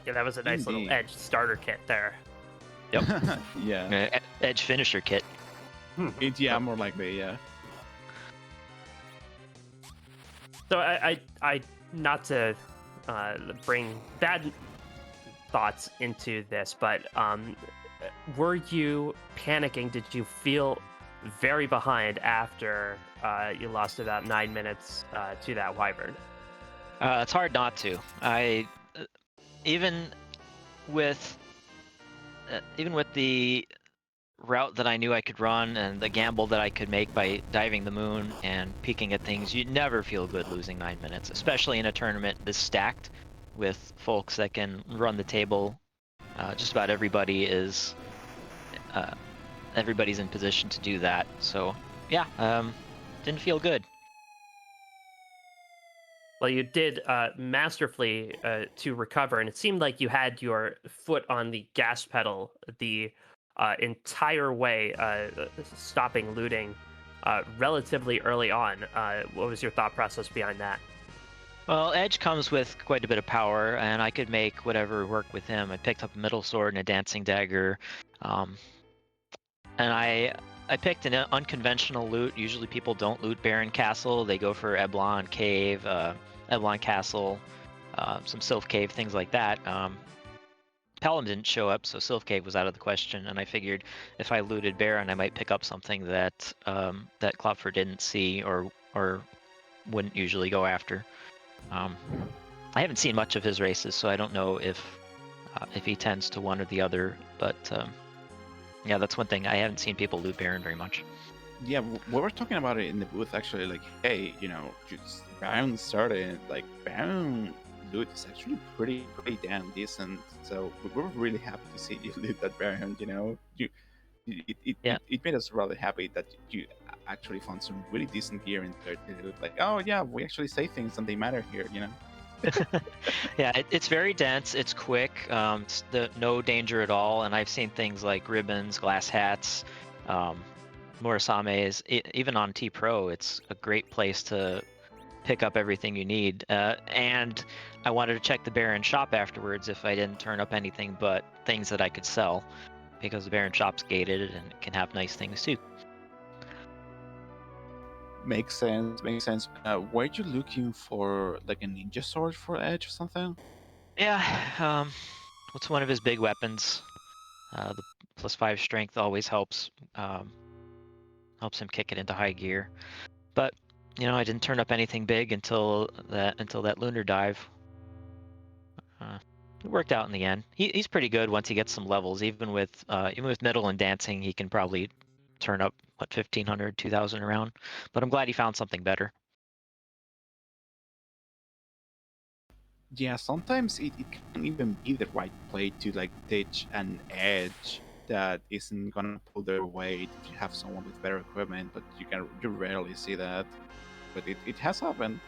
C: Yeah, that was a nice
B: Indeed.
C: little Edge starter kit there.
A: Yep.
B: Yeah.
A: Edge finisher kit.
B: Yeah, more likely, yeah.
C: So I not to bring bad thoughts into this, but were you panicking? Did you feel very behind after you lost about 9 minutes to that Wyvern?
A: It's hard not to. I even with the route that I knew I could run and the gamble that I could make by diving the moon and peeking at things, you never feel good losing 9 minutes, especially in a tournament this stacked with folks that can run the table. Just about everybody is everybody's in position to do that. So yeah, didn't feel good.
C: Well, you did masterfully to recover, and it seemed like you had your foot on the gas pedal the entire way, stopping looting relatively early on. What was your thought process behind that?
A: Well, Edge comes with quite a bit of power, and I could make whatever work with him. I picked up a middle sword and a dancing dagger, and I picked an unconventional loot. Usually people don't loot Baron Castle. They go for Eblon Cave, Eblon Castle, some Sylph Cave, things like that. Pelham didn't show up, so Sylph Cave was out of the question, and I figured if I looted Baron, I might pick up something that that Klopfer didn't see or wouldn't usually go after. I haven't seen much of his races, so I don't know if he tends to one or the other. But yeah, that's one thing. I haven't seen people loot Baron very much.
B: Yeah, we were talking about it in the booth actually. Like, hey, just Baron started. Like, Baron loot is actually pretty damn decent. So we were really happy to see you loot that Baron. It made us rather happy that you actually found some really decent gear in there to loot. Like, oh yeah, we actually say things and they matter here.
A: Yeah, it's very dense. It's quick. It's no danger at all. And I've seen things like ribbons, glass hats, Murasames. Even on T Pro, it's a great place to pick up everything you need. And I wanted to check the Baron shop afterwards if I didn't turn up anything but things that I could sell, because the Baron shop's gated and it can have nice things too.
B: Makes sense. Were you looking for like a ninja sword for Edge or something?
A: Yeah, what's one of his big weapons? The +5 strength always helps him kick it into high gear. But I didn't turn up anything big until that lunar dive. It worked out in the end. He's pretty good once he gets some levels. Even with middle and dancing, he can probably turn up 1,500, 2,000 around. But I'm glad he found something better.
B: Yeah, sometimes it can even be the right play to like ditch an edge that isn't gonna pull their weight if you have someone with better equipment, but you rarely see that. But it has happened.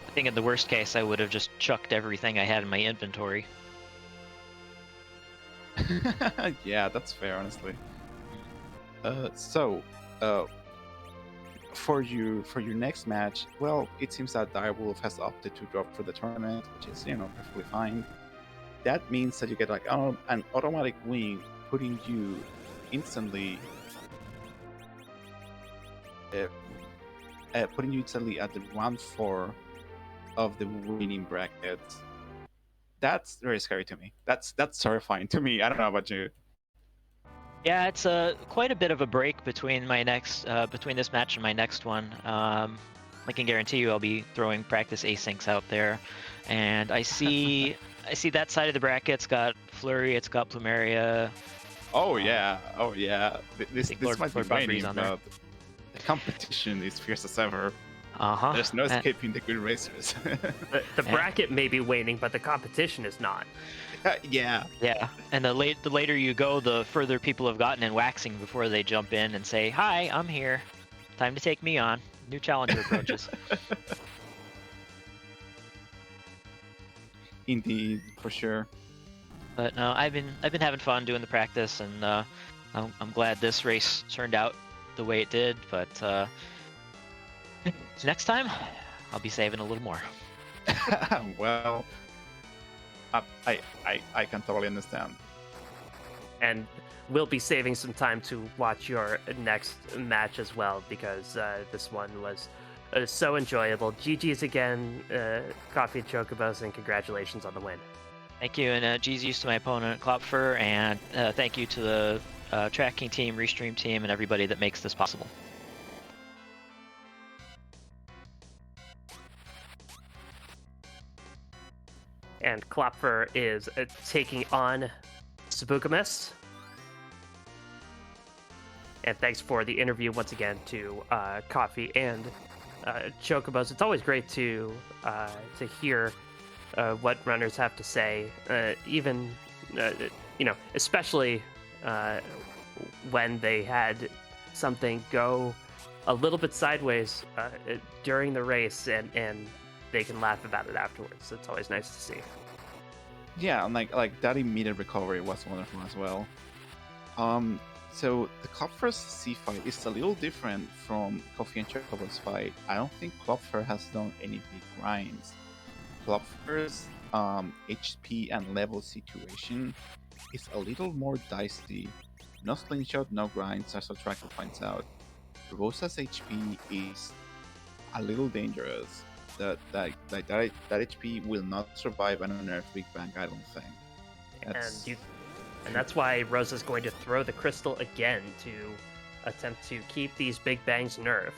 A: I think in the worst case, I would have just chucked everything I had in my inventory.
B: Yeah, that's fair, honestly. So, for your next match, well, it seems that Direwolf has opted to drop for the tournament, which is perfectly fine. That means that you get like an automatic win, putting you instantly, at the round 4 of the winning bracket. That's very scary to me. That's terrifying to me. I don't know about you.
A: Yeah, it's quite a bit of a break between between this match and my next one. I can guarantee you I'll be throwing practice asyncs out there, and I see that side of the bracket's got Flurry, it's got Plumeria.
B: Oh yeah. This
A: Lord
B: might be
A: Bugbear's
B: waning,
A: on there.
B: but the competition is fierce as ever.
A: Uh-huh.
B: There's no escaping the good racers.
C: The bracket may be waning, but the competition is not.
B: Yeah.
A: Yeah, and the later you go, the further people have gotten in waxing before they jump in and say, "Hi, I'm here. Time to take me on." New challenger approaches.
B: Indeed, for sure.
A: But no, I've been having fun doing the practice, and I'm glad this race turned out the way it did. But next time, I'll be saving a little more.
B: Well, I can totally understand.
C: And we'll be saving some time to watch your next match as well, because this one was so enjoyable. GG's again, Coffee and Chocobos, and congratulations on the win.
A: Thank you, and GG's to my opponent, Klopfer, and thank you to the tracking team, Restream team, and everybody that makes this possible.
C: And Klopfer is taking on Sabukamis. And thanks for the interview once again to Coffee and Chocobos. It's always great to hear what runners have to say, even especially when they had something go a little bit sideways during the race, and they can laugh about it afterwards. It's always nice to see.
B: Yeah, and like that immediate recovery was wonderful as well. So the Klopfer's C fight is a little different from Coffee and Chocobos fight. I don't think Klopfer has done any big grinds. Klopfer's HP and level situation is a little more dicey. No slingshot, no grinds, as Tracker points out. Rosa's HP is a little dangerous. That HP will not survive an unearthed Big Bang, I don't think.
C: And that's why Rosa's going to throw the crystal again to attempt to keep these Big Bangs nerfed.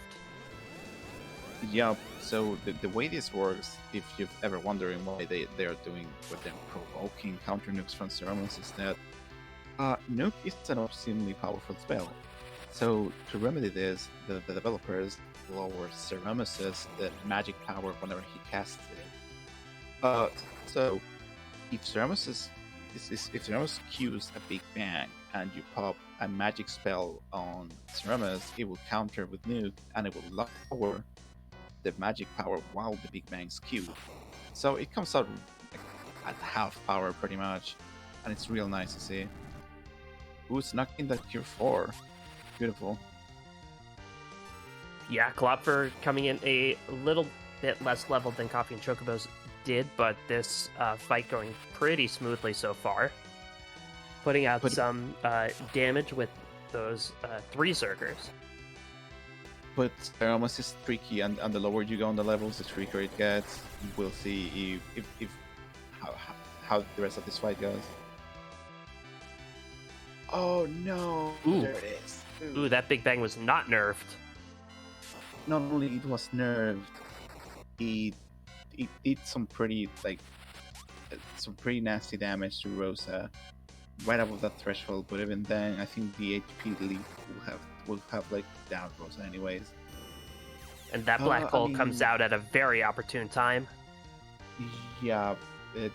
B: Yep, so the way this works, if you've ever wondering why they are doing what they're provoking counter nukes from Zemus, is that nuke is an obscenely powerful spell. So to remedy this, the developers lower Zemus's the magic power whenever he casts it. So if Zemus cues a Big Bang and you pop a magic spell on Zemus, it will counter with nuke and it will lower the magic power while the Big Bang's queued. So it comes out at half power pretty much, and it's real nice to see. Ooh, snuck in that Cure 4. Beautiful.
C: Yeah, Klopfer coming in a little bit less leveled than Coffee and Chocobos did, but this fight going pretty smoothly so far. Putting out some damage with those 3 Zergers.
B: But Zemus is tricky, and the lower you go on the levels, the trickier it gets. We'll see if how the rest of this fight goes. Oh no!
C: Ooh.
B: There it is.
C: Ooh, that Big Bang was not nerfed.
B: not only it was nerfed, it did some pretty nasty damage to Rosa, right above that threshold. But even then, I think the HP leak will have like down Rosa anyways.
C: And that black hole comes out at a very opportune time.
B: Yeah,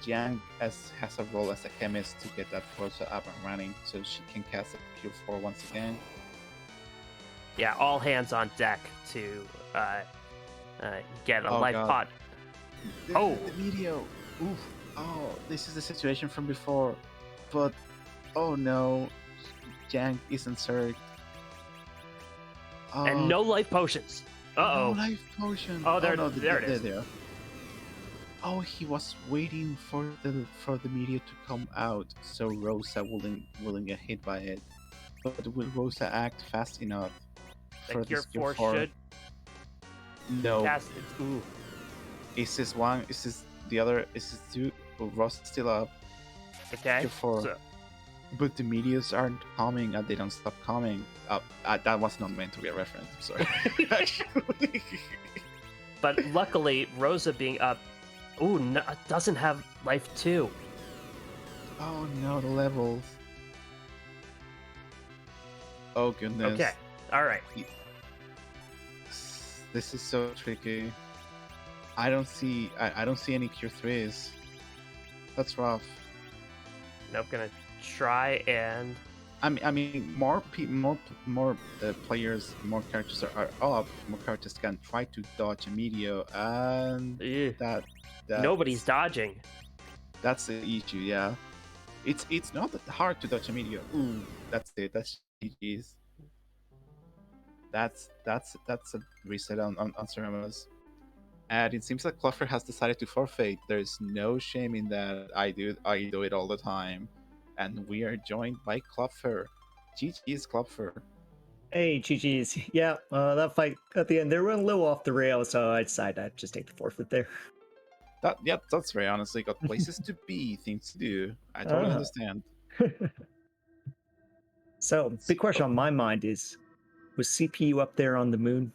B: Jiang has a role as a chemist to get that Rosa up and running, so she can cast a Q4 once again.
C: Yeah, all hands on deck to get a life pot.
B: The Meteor. Oof. Oh, this is the situation from before. But, oh no, Jiang isn't surged. Oh,
C: and no life potions. Uh-oh.
B: No life potion.
C: Oh, there
B: it is. There. Oh, he was waiting for the meteor to come out, so Rosa wouldn't get hit by it. But will Rosa act fast enough
C: for this Gear 4 should?
B: No.
C: Ooh.
B: Is this one? Is this the other? Is this two? Oh, Rosa's still up.
C: Okay.
B: Gear 4. So... But the meteors aren't coming, and they don't stop coming. That was not meant to be a reference. I'm sorry. Actually.
C: But luckily, Rosa being up, no, doesn't have life 2.
B: Oh no, the levels. Oh goodness.
C: Okay. All right.
B: This is so tricky. I don't see any Cure 3s. That's rough.
C: Nope, gonna try and.
B: I mean, more players, more characters are up. More characters can try to dodge a meteor, and that
C: nobody's dodging.
B: That's the issue. Yeah, it's not that hard to dodge a meteor. Ooh, that's it. That's GG's. That's a reset on Ceremonous. And it seems like Klopfer has decided to forfeit. There's no shame in that. I do it all the time. And we are joined by Klopfer. GG's Klopfer.
D: Hey, GG's. Yeah, that fight at the end, they went a little off the rails, so I decided I'd just take the forfeit there.
B: That's very honestly. Got places to be, things to do. I totally understand.
D: So, big question on my mind is, was CPU up there on the moon?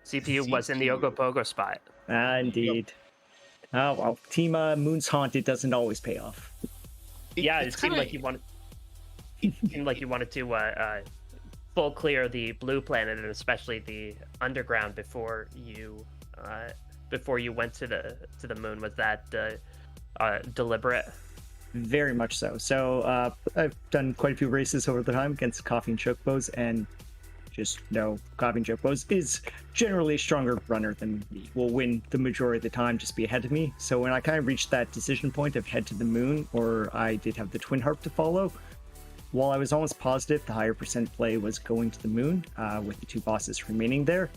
C: CPU was in the Ogopogo spot.
D: Indeed. Oh, well, Team Moon's Haunted doesn't always pay off.
C: It seemed like you wanted. It seemed like you wanted to full clear the blue planet and especially the underground before you went to the moon. Was that deliberate?
D: Very much so. So I've done quite a few races over the time against CoffeeAndChocobos, and just know CoffeeAndChocobos is generally a stronger runner than me. Will win the majority of the time, just be ahead of me. So when I kind of reached that decision point of head to the moon, or I did have the Twin Harp to follow, while I was almost positive the higher percent play was going to the moon, with the 2 bosses remaining there,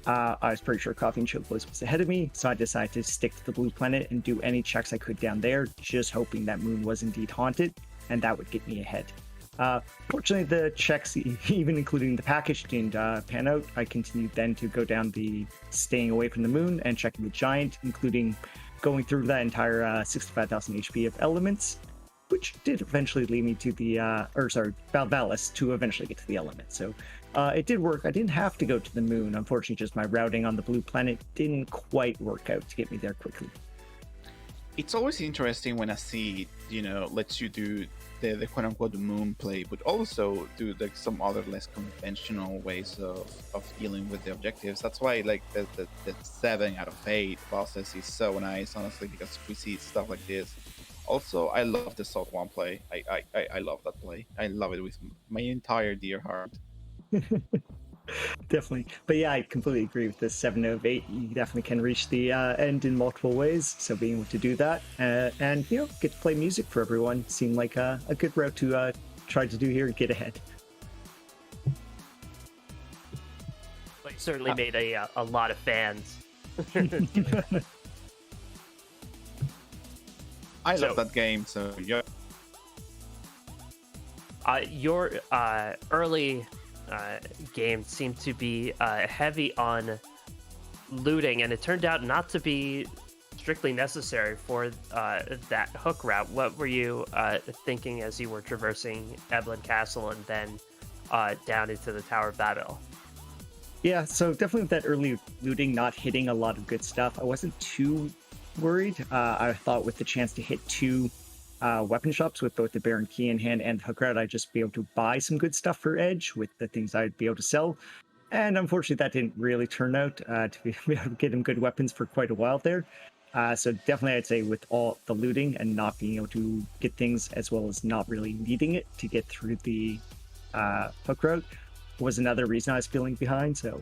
D: I was pretty sure CoffeeAndChocobos was ahead of me, so I decided to stick to the blue planet and do any checks I could down there, just hoping that moon was indeed haunted, and that would get me ahead. Fortunately, the checks, even including the package, didn't pan out. I continued then to go down the staying away from the moon and checking the giant, including going through that entire 65,000 HP of elements, which did eventually lead me to the, Valvalis to eventually get to the element. So it did work. I didn't have to go to the moon. Unfortunately, just my routing on the blue planet didn't quite work out to get me there quickly.
B: It's always interesting when I see, lets you do the quote-unquote moon play, but also do like some other less conventional ways of dealing with the objectives. That's why like the 7 out of 8 bosses is so nice, honestly, because we see stuff like this. Also, I love the Salt 1 play. I love that play. I love it with my entire dear heart.
D: Definitely. But yeah, I completely agree with this 7 out of 8. You definitely can reach the end in multiple ways. So being able to do that and, get to play music for everyone seemed like a good route to try to do here and get ahead.
C: But you certainly made a lot of fans.
B: I love that game, so yeah.
C: Your early game seemed to be heavy on looting, and it turned out not to be strictly necessary for that hook route. What were you thinking as you were traversing Evelyn Castle and then down into the Tower of Babel?
D: Yeah, so definitely with that early looting, not hitting a lot of good stuff, I wasn't too worried. I thought with the chance to hit two weapon shops with both the Baron Key in hand and the Hook Rat, I'd just be able to buy some good stuff for Edge with the things I'd be able to sell. And unfortunately, that didn't really turn out to be able to get him good weapons for quite a while there. So definitely, I'd say with all the looting and not being able to get things, as well as not really needing it to get through the hook route, was another reason I was feeling behind. So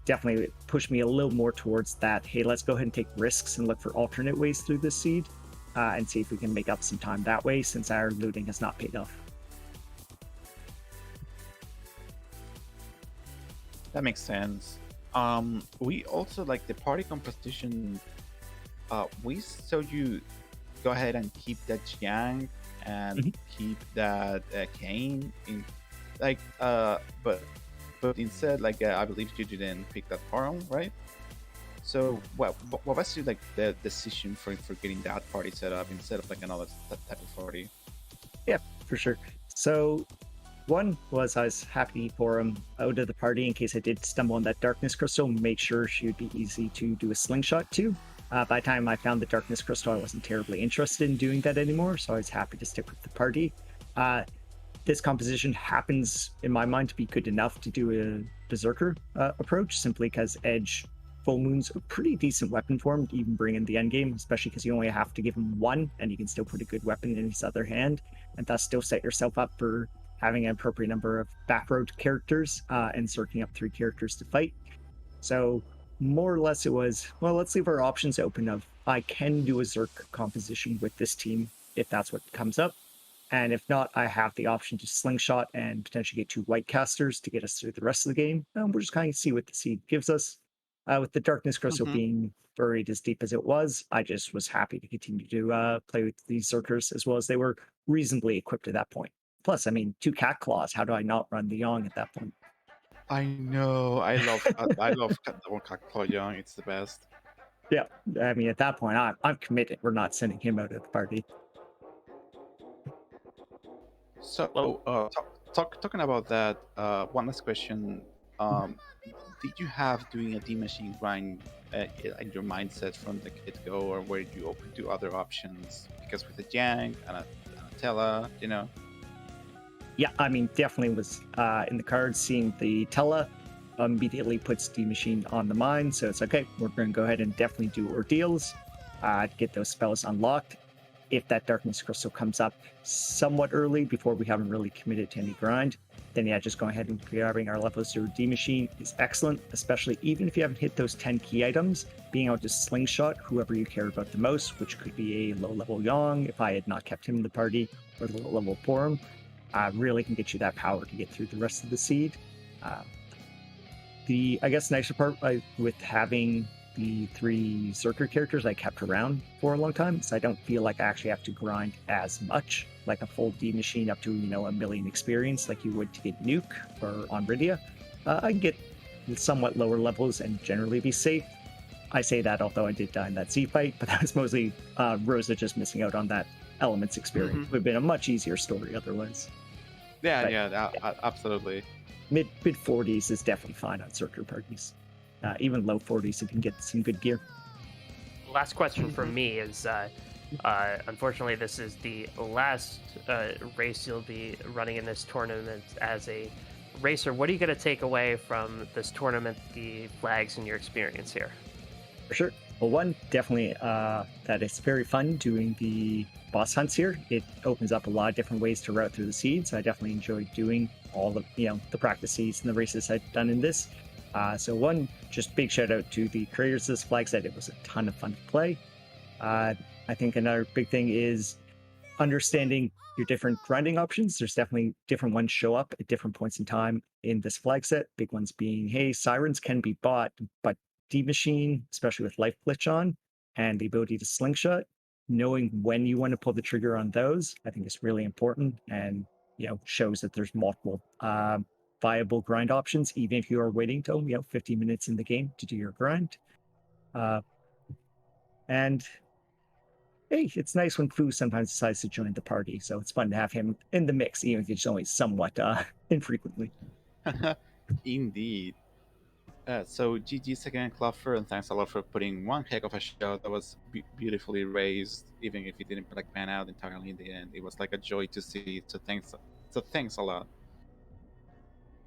D: definitely it pushed me a little more towards that. Hey, let's go ahead and take risks and look for alternate ways through this seed, and see if we can make up some time that way, since our looting has not paid off.
B: That makes sense. We also like the party composition. We saw you go ahead and keep that Jiang and keep that Kane in, like, but instead, like, I believe you didn't pick that Carl, right? So, what was your, like, the decision for getting that party set up instead of like another type of party?
D: Yeah, for sure. So one was I was happy for him out of the party in case I did stumble on that darkness crystal, make sure she would be easy to do a slingshot to. By the time I found the darkness crystal, I wasn't terribly interested in doing that anymore, so I was happy to stick with the party. This composition happens, in my mind, to be good enough to do a berserker approach, simply because Edge Full Moon's a pretty decent weapon for him to even bring in the end game, especially because you only have to give him one, and you can still put a good weapon in his other hand, and thus still set yourself up for having an appropriate number of backroad characters and circling up 3 characters to fight. So more or less it was, well, let's leave our options open of I can do a Zerk composition with this team if that's what comes up. And if not, I have the option to slingshot and potentially get 2 white casters to get us through the rest of the game. And we'll just kind of see what the seed gives us. With the Darkness Crystal being buried as deep as it was, I just was happy to continue to play with these Zerkers as well as they were reasonably equipped at that point. Plus, I mean, 2 cat claws. How do I not run the Yong at that point?
B: I know. I love double Claw Young. It's the best.
D: Yeah, I mean, at that point, I'm committed. We're not sending him out of the party.
B: So,
C: Well-
B: talking about that, one last question. Did you have doing a D machine grind in your mindset from the get go, or were you open to other options? Because with a Yang and a Tela, you know.
D: Yeah, I mean, definitely was in the cards. Seeing the Tela immediately puts D Machine on the mind, so it's okay. We're going to go ahead and definitely do ordeals to get those spells unlocked. If that Darkness Crystal comes up somewhat early before we haven't really committed to any grind, then yeah, just going ahead and grabbing our levels through D Machine is excellent, especially even if you haven't hit those 10 key items, being able to slingshot whoever you care about the most, which could be a low-level Yong if I had not kept him in the party, or the low-level Forum, really can get you that power to get through the rest of the seed. The, I guess, nicer part with having the 3 Zerker characters I kept around for a long time, so I don't feel like I actually have to grind as much, like a full D Machine up to, you know, 1 million experience like you would to get Nuke or on Rydia. I can get somewhat lower levels and generally be safe. I say that although I did die in that Z fight, but that was mostly Rosa just missing out on that Elements experience. It would have been a much easier story otherwise.
B: Yeah,
D: But,
B: yeah, absolutely.
D: Mid 40s is definitely fine on Zerker parties. Even low 40s if you can get some good gear.
C: Last question from me is, unfortunately, this is the last race you'll be running in this tournament as a racer. What are you going to take away from this tournament, the flags, and your experience here?
D: For sure. Well, one, definitely that it's very fun doing the boss hunts here. It opens up a lot of different ways to route through the seeds. I definitely enjoyed doing all the, you know, the practice seeds and the races I've done in this. So one, just big shout out to the creators of this flag set. It was a ton of fun to play. I think another big thing is understanding your different grinding options. There's definitely different ones show up at different points in time in this flag set. Big ones being, hey, sirens can be bought, but D Machine, especially with life glitch on and the ability to slingshot, knowing when you want to pull the trigger on those, I think is really important, and, you know, shows that there's multiple viable grind options, even if you are waiting till, you know, 50 minutes in the game to do your grind. And hey, it's nice when Fu sometimes decides to join the party, so it's fun to have him in the mix, even if it's only somewhat infrequently.
B: Indeed. So GG's again, Klopfer, and thanks a lot for putting one heck of a show that was beautifully raised, even if it didn't like pan out entirely in the end. It was like a joy to see. So thanks a lot.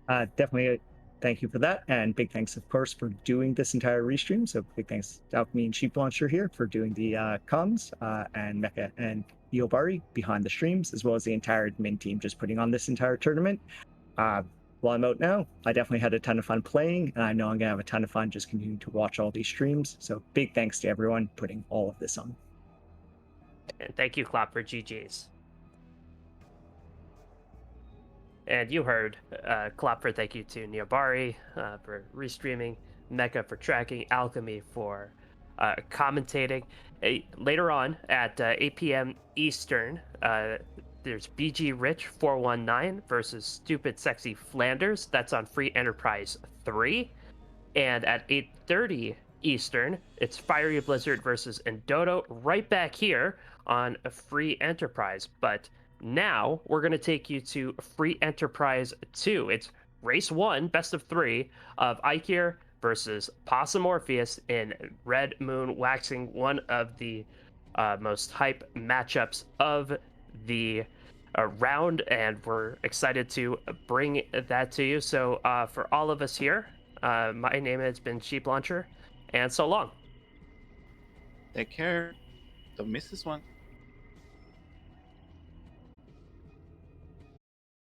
D: Definitely thank you for that, and big thanks, of course, for doing this entire restream. So big thanks to Alchemy and Sheep Launcher here for doing the comms, and Mecha and Yobari behind the streams, as well as the entire admin team just putting on this entire tournament. While I'm out now, I definitely had a ton of fun playing, and I know I'm gonna have a ton of fun just continuing to watch all these streams. So big thanks to everyone putting all of this on.
C: And thank you, Klopfer. GG's. And you heard Klopfer, thank you to Neobari for restreaming, Mecha for tracking, Alchemy for commentating. Later on at 8 p.m. Eastern, there's BG Rich 419 versus Stupid Sexy Flanders. That's on Free Enterprise 3. And at 8:30 Eastern, it's Fiery Blizzard versus Endodo right back here on a Free Enterprise. But now we're going to take you to Free Enterprise 2. It's race 1, best of 3 of Ikir versus Possum Orpheus in Red Moon Waxing, one of the most hype matchups of the round, and we're excited to bring that to you. So for all of us here, my name has been Sheep Launcher, and so long.
B: Take care. Don't miss this one.